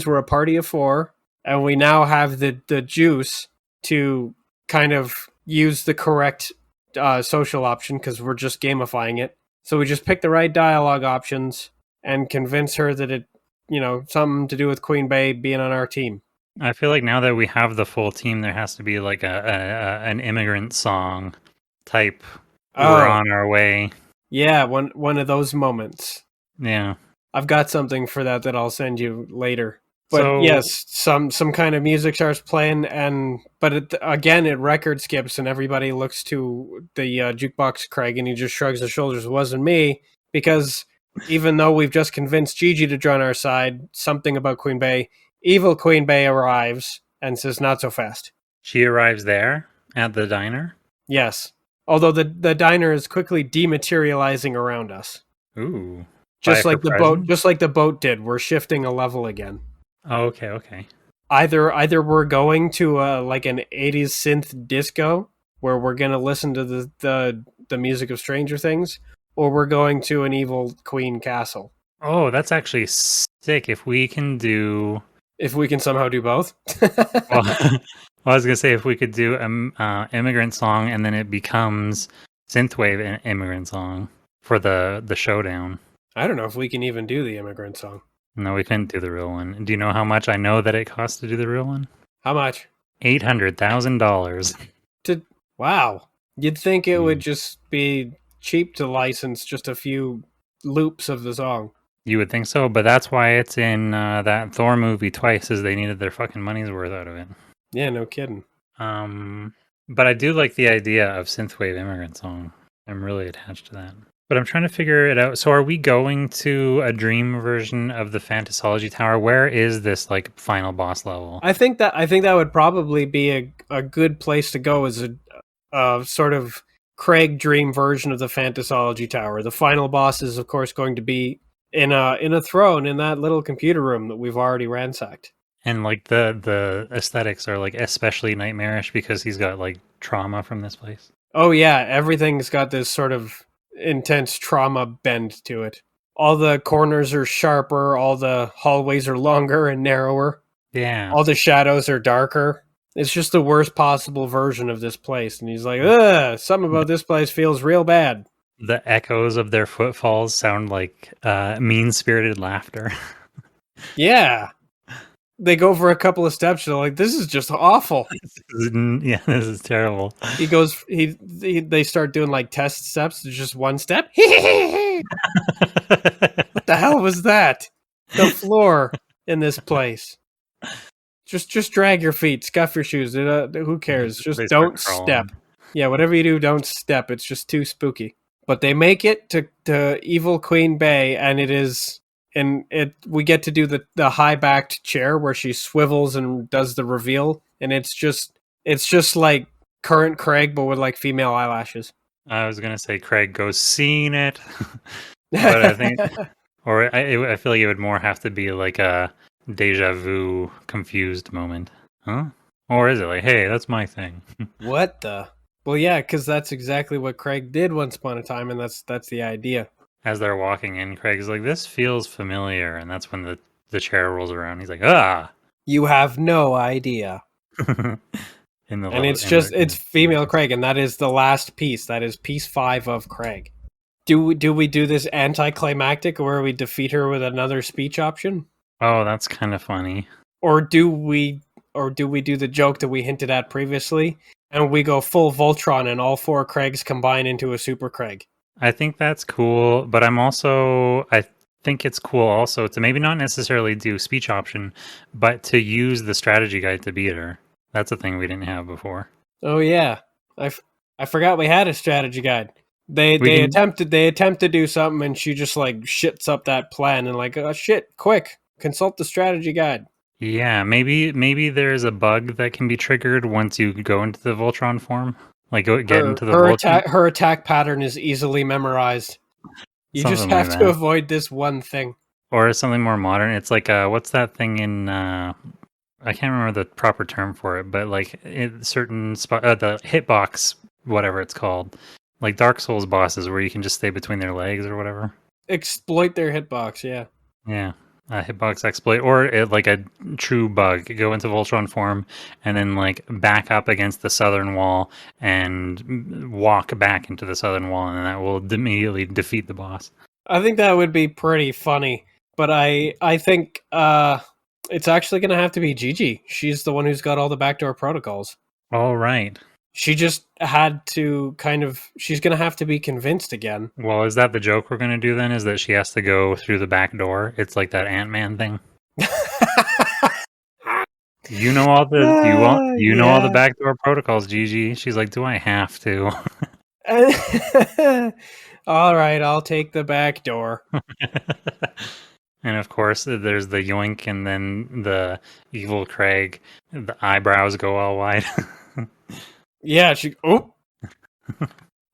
we're a party of four, and we now have the juice to kind of use the correct social option because we're just gamifying it. So we just pick the right dialogue options and convince her that it, something to do with Queen Bey being on our team. I feel like now that we have the full team, there has to be an immigrant song type. We're on our way. Yeah, one of those moments. Yeah. I've got something for that I'll send you later. But yes, some kind of music starts playing, but it record skips, and everybody looks to the jukebox Craig, and he just shrugs his shoulders. It wasn't me, because even though we've just convinced Gigi to join our side, something about Queen Bey, evil Queen Bey arrives and says, "Not so fast." She arrives there at the diner? Yes. Although the diner is quickly dematerializing around us. Ooh. Just Buy like for the boat present? just like the boat did. We're shifting a level again. Oh, okay. Either we're going to like an 80s synth disco where we're going to listen to the music of Stranger Things, or we're going to an evil queen castle. Oh, that's actually sick. If we can do, If we can somehow do both. well, I was gonna say if we could do immigrant song and then it becomes synthwave immigrant song for the showdown. I don't know if we can even do the immigrant song. No, we couldn't do the real one. Do you know how much I know that it costs to do the real one? How much? $800,000. Wow. You'd think it would Mm. just be cheap to license just a few loops of the song. You would think so, but that's why it's in that Thor movie twice, is they needed their fucking money's worth out of it. Yeah, no kidding. But I do like the idea of synthwave immigrant song. I'm really attached to that. But I'm trying to figure it out. So are we going to a dream version of the Fantasology Tower? Where is this like final boss level? I think that would probably be a good place to go as a sort of Craig dream version of the Fantasology Tower. The final boss is of course going to be in a throne in that little computer room that we've already ransacked. And like the aesthetics are like especially nightmarish because he's got like trauma from this place. Oh yeah, everything's got this sort of intense trauma bend to it. All the corners are sharper, all the hallways are longer and narrower, Yeah. all the shadows are darker. It's just the worst possible version of this place. And he's like, ugh, something about this place feels real bad. The echoes of their footfalls sound like mean-spirited laughter. Yeah. They go for a couple of steps, and they're like, this is just awful. Yeah, this is terrible. He goes, they start doing like test steps. There's just one step. What the hell was that? The floor in this place. Just drag your feet, scuff your shoes. Who cares? Just They start don't crawling. step. Yeah, whatever you do, don't step. It's just too spooky. But they make it to Evil Queen Bay, and we get to do the high backed chair where she swivels and does the reveal, and it's just like current Craig, but with like female eyelashes. I was gonna say Craig goes seeing it, but I think, or I feel like it would more have to be like a deja vu confused moment, huh? Or is it like, hey, that's my thing? What the? Well, yeah, because that's exactly what Craig did once upon a time, and that's the idea. As they're walking in, Craig's like, this feels familiar, and that's when the chair rolls around. He's like, ah. You have no idea. In the And it's female Craig, and that is the last piece. That is piece 5 of Craig. Do we do this anticlimactic where we defeat her with another speech option? Oh, that's kind of funny. Or do we do the joke that we hinted at previously, and we go full Voltron and all 4 Craigs combine into a super Craig? I think that's cool, but I think it's cool also to maybe not necessarily do speech option, but to use the strategy guide to beat her. That's a thing we didn't have before. Oh yeah, I forgot we had a strategy guide. They can- attempt to do something, and she just like shits up that plan and like, oh shit, quick, consult the strategy guide. Yeah, maybe there's a bug that can be triggered once you go into the Voltron form. Like get into the Voltron. Her attack pattern is easily memorized. You just Something like have to that. avoid this one thing. Or something more modern. It's like what's that thing in I can't remember the proper term for it, but like in certain spot the hitbox, whatever it's called. Like Dark Souls bosses where you can just stay between their legs or whatever. Exploit their hitbox, yeah. Yeah. Hitbox exploit, or like a true bug. Go into Voltron form and then like back up against the southern wall and walk back into the southern wall, and that will immediately defeat the boss. I think that would be pretty funny, but I think it's actually going to have to be Gigi. She's the one who's got all the backdoor protocols. All right. She just had to she's going to have to be convinced again. Well, is that the joke we're going to do then? Is that she has to go through the back door? It's like that Ant-Man thing. You know all the you know all the backdoor protocols, Gigi. She's like, do I have to? All right, I'll take the back door. And of course, there's the yoink, and then the evil Craig. The eyebrows go all wide. Yeah, she. Oh,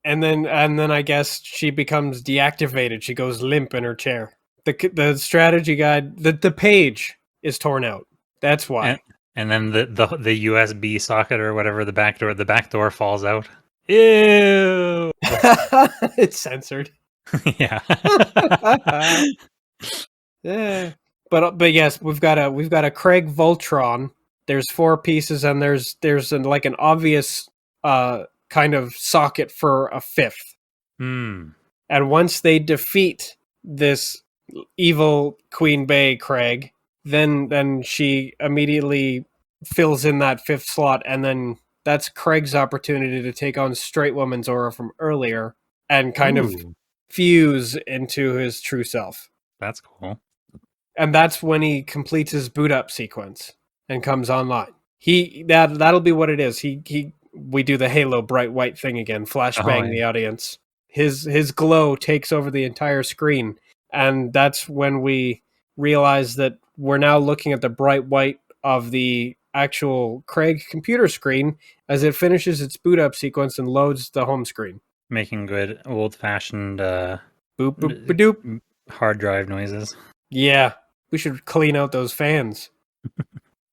and then I guess she becomes deactivated. She goes limp in her chair. The strategy guide, the page is torn out. That's why. And then the USB socket or whatever, the back door falls out. Ew. It's censored. Yeah. Yeah. But yes, we've got a Craig Voltron. There's 4 pieces, and there's like an obvious kind of socket for a 5th. Hmm. And once they defeat this evil Queen Bey Craig, then she immediately fills in that 5th slot, and then that's Craig's opportunity to take on Straight Woman's aura from earlier and kind of fuse into his true self. That's cool. And that's when he completes his boot up sequence and comes online. That'll be what it is. We do the Halo bright white thing again, flashbang the audience. His glow takes over the entire screen, and that's when we realize that we're now looking at the bright white of the actual Craig computer screen as it finishes its boot up sequence and loads the home screen. Making good old-fashioned boop boop doop hard drive noises. Yeah, we should clean out those fans.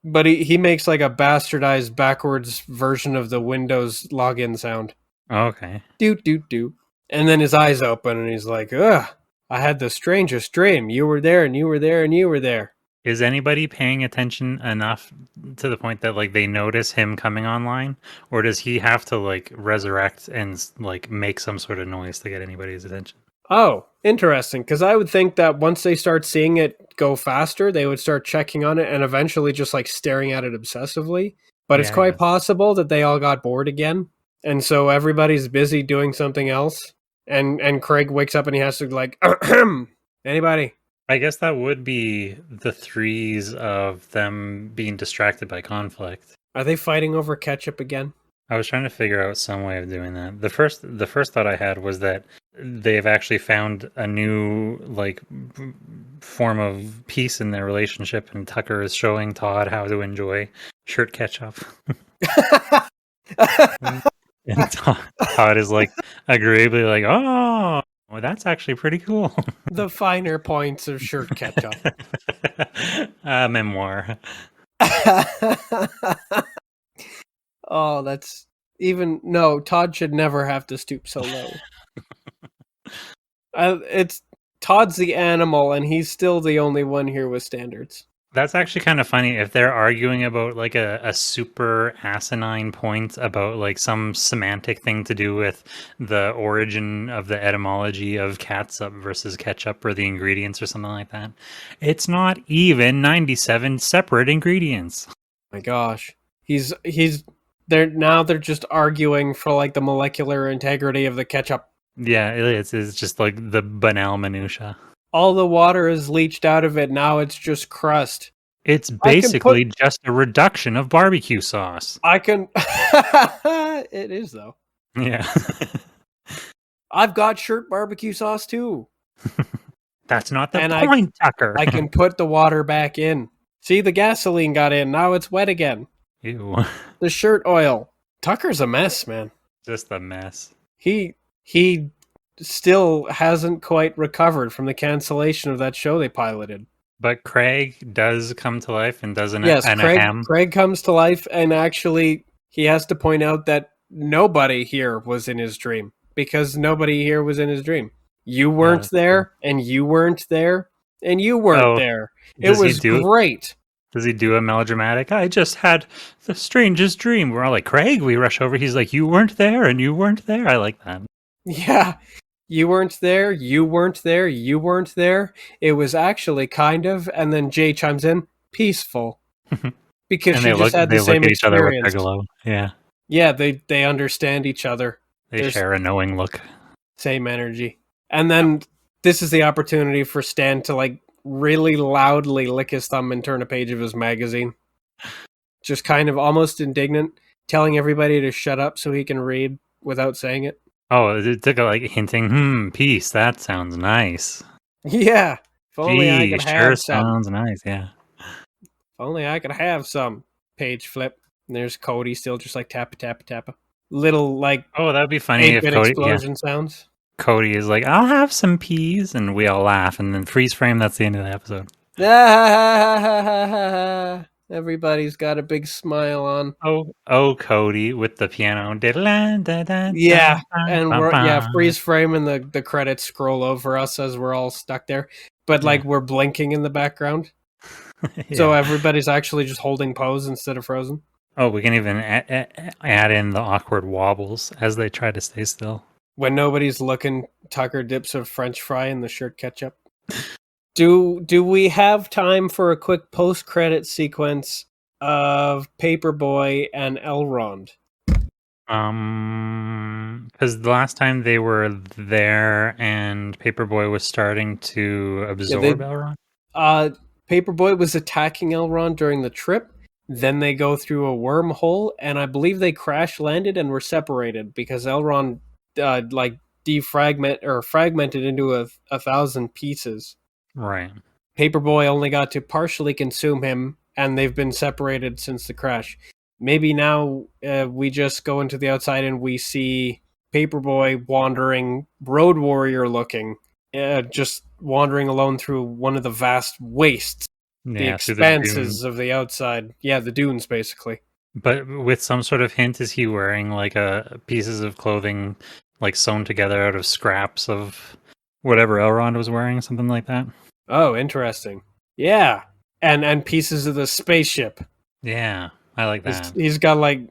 But he makes like a bastardized backwards version of the Windows login sound. Okay. Doot doot doot. And then his eyes open and he's like, ugh, I had the strangest dream. You were there and you were there and you were there. Is anybody paying attention enough to the point that like they notice him coming online, or does he have to like resurrect and like make some sort of noise to get anybody's attention? Oh, interesting. Because I would think that once they start seeing it go faster, they would start checking on it and eventually just like staring at it obsessively. But it's quite possible that they all got bored again. And so everybody's busy doing something else. And Craig wakes up and he has to like, anybody? I guess that would be the threes of them being distracted by conflict. Are they fighting over ketchup again? I was trying to figure out some way of doing that. The first thought I had was that they've actually found a new like form of peace in their relationship, and Tucker is showing Todd how to enjoy shirt ketchup. And Todd is like agreeably like, oh, well, that's actually pretty cool. The finer points of shirt ketchup. Memoir. Oh, that's no, Todd should never have to stoop so low. It's Todd's the animal, and he's still the only one here with standards. That's actually kind of funny if they're arguing about like a super asinine point about like some semantic thing to do with the origin of the etymology of catsup versus ketchup or the ingredients or something like that. It's not even 97 separate ingredients. My gosh. They're just arguing for like the molecular integrity of the ketchup. Yeah, it's just like the banal minutia. All the water is leached out of it. Now it's just crust. It's basically just a reduction of barbecue sauce. It is, though. Yeah. I've got shirt barbecue sauce, too. That's not the point, Tucker. I can put the water back in. See, the gasoline got in. Now it's wet again. Ew. The shirt oil. Tucker's a mess, man. Just a mess. He still hasn't quite recovered from the cancellation of that show they piloted. But Craig does come to life and does Craig comes to life, and actually he has to point out that nobody here was in his dream, because nobody here was in his dream. You weren't there, and you weren't there, and you weren't there. It was great. Does he do a melodramatic? I just had the strangest dream. We're all like, Craig, we rush over. He's like, you weren't there, and you weren't there. I like that. Yeah. You weren't there, you weren't there, you weren't there. It was actually kind of, and then Jay chimes in, peaceful. Because she just had the same experience. They look at each other with yeah. Yeah, they understand each other. They share a knowing look. Same energy. And then this is the opportunity for Stan to like really loudly lick his thumb and turn a page of his magazine. Just kind of almost indignant, telling everybody to shut up so he can read without saying it. Oh, it took like hinting, peace, that sounds nice. Yeah. If only I could have some. Sounds nice, yeah. If only I could have some. Page flip. And there's Cody still just like tappa, tappa, tappa. little like Oh, that'd be funny if 8-bit explosion sounds. Cody is like, I'll have some peas, and we all laugh, and then freeze frame, that's the end of the episode. Everybody's got a big smile on. Oh, Cody with the piano. Yeah, and freeze frame and the credits scroll over us as we're all stuck there. But like we're blinking in the background. Yeah. So everybody's actually just holding pose instead of frozen. Oh, we can even add in the awkward wobbles as they try to stay still. When nobody's looking, Tucker dips a French fry in the shirt ketchup. Do we have time for a quick post-credit sequence of Paperboy and Elrond? Because the last time they were there and Paperboy was starting to absorb Elrond? Paperboy was attacking Elrond during the trip. Then they go through a wormhole, and I believe they crash landed and were separated because Elrond fragmented into 1,000 pieces. Right. Paperboy only got to partially consume him, and they've been separated since the crash. Maybe now we just go into the outside and we see Paperboy wandering, Road Warrior looking, just wandering alone through one of the vast wastes. The expanses of the outside. Yeah, the dunes, basically. But with some sort of hint, is he wearing like pieces of clothing like sewn together out of scraps of whatever Elrond was wearing, something like that? Oh, interesting. Yeah. And pieces of the spaceship. Yeah, I like that. He's got like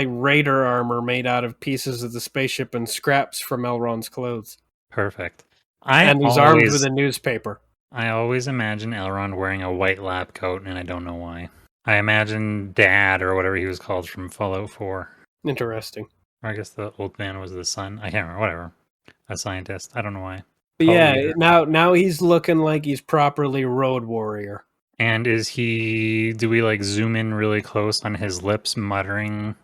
raider armor made out of pieces of the spaceship and scraps from Elrond's clothes. Perfect. And he's armed with a newspaper. I always imagine Elrond wearing a white lab coat, and I don't know why. I imagine Dad, or whatever he was called from Fallout 4. Interesting. Or I guess the old man was the son. I can't remember. Whatever. A scientist. I don't know why. But yeah, now he's looking like he's properly Road Warrior. And do we like zoom in really close on his lips muttering,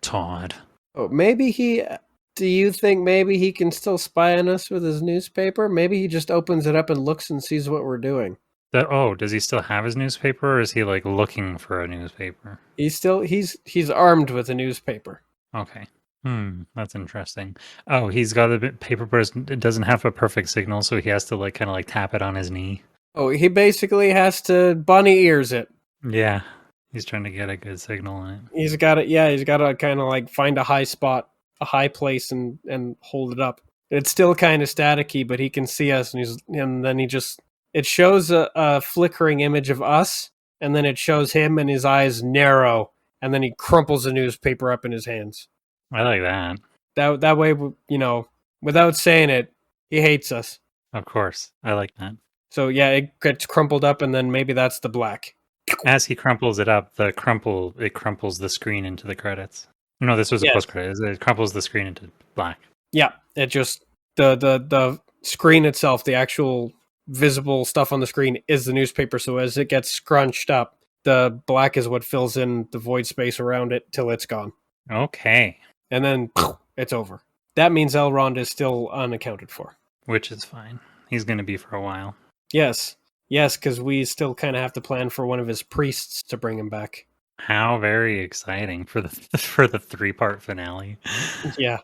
Todd? Oh, do you think maybe he can still spy on us with his newspaper? Maybe he just opens it up and looks and sees what we're doing. Does he still have his newspaper, or is he like looking for a newspaper? He's armed with a newspaper. Okay. That's interesting. Oh, he's got a paper, but it doesn't have a perfect signal, so he has to like kind of like tap it on his knee. Oh, he basically has to bunny ears it. Yeah, he's trying to get a good signal on it. He's got to kind of like find a high spot, a high place, and hold it up. It's still kind of staticky, but he can see us, and then it shows a flickering image of us, and then it shows him, and his eyes narrow, and then he crumples the newspaper up in his hands. I like that. That way, without saying it, he hates us. Of course, I like that. So yeah, it gets crumpled up, and then maybe that's the black. As he crumples it up, it crumples the screen into the credits. No, this was a post credit. It crumples the screen into black. Yeah, it just the screen itself, the actual visible stuff on the screen is the newspaper. So as it gets scrunched up, the black is what fills in the void space around it till it's gone. Okay, and then it's over. That means Elrond is still unaccounted for, which is fine. He's going to be for a while. Yes, because we still kind of have to plan for one of his priests to bring him back. How very exciting for the 3-part finale. Yeah.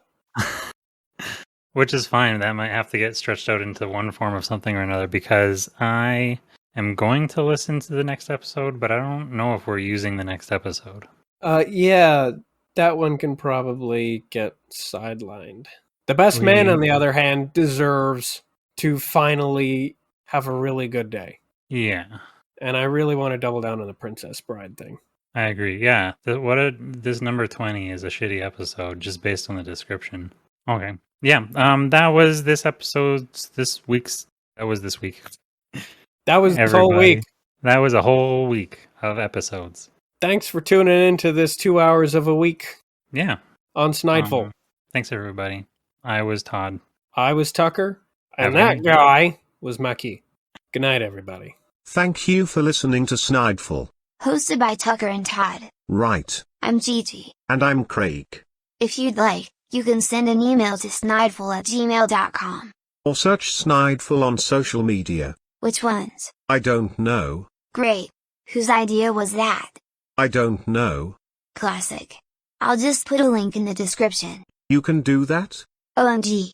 Which is fine. That might have to get stretched out into one form of something or another, because I am going to listen to the next episode, but I don't know if we're using the next episode. Yeah, that one can probably get sidelined. The Best Man, on the other hand, deserves to finally have a really good day. Yeah. And I really want to double down on the Princess Bride thing. I agree. Yeah. This number 20 is a shitty episode just based on the description. Okay. Yeah. That was this episode. That was this week. That was the whole week. That was a whole week of episodes. Thanks for tuning into this 2 hours of a week. Yeah. On Snideful. Thanks, everybody. I was Todd. I was Tucker. And that guy was Maki. Good night, everybody. Thank you for listening to Snideful. Hosted by Tucker and Todd. Right. I'm Gigi. And I'm Craig. If you'd like, you can send an email to snideful@gmail.com. Or search Snideful on social media. Which ones? I don't know. Great. Whose idea was that? I don't know. Classic. I'll just put a link in the description. You can do that? OMG.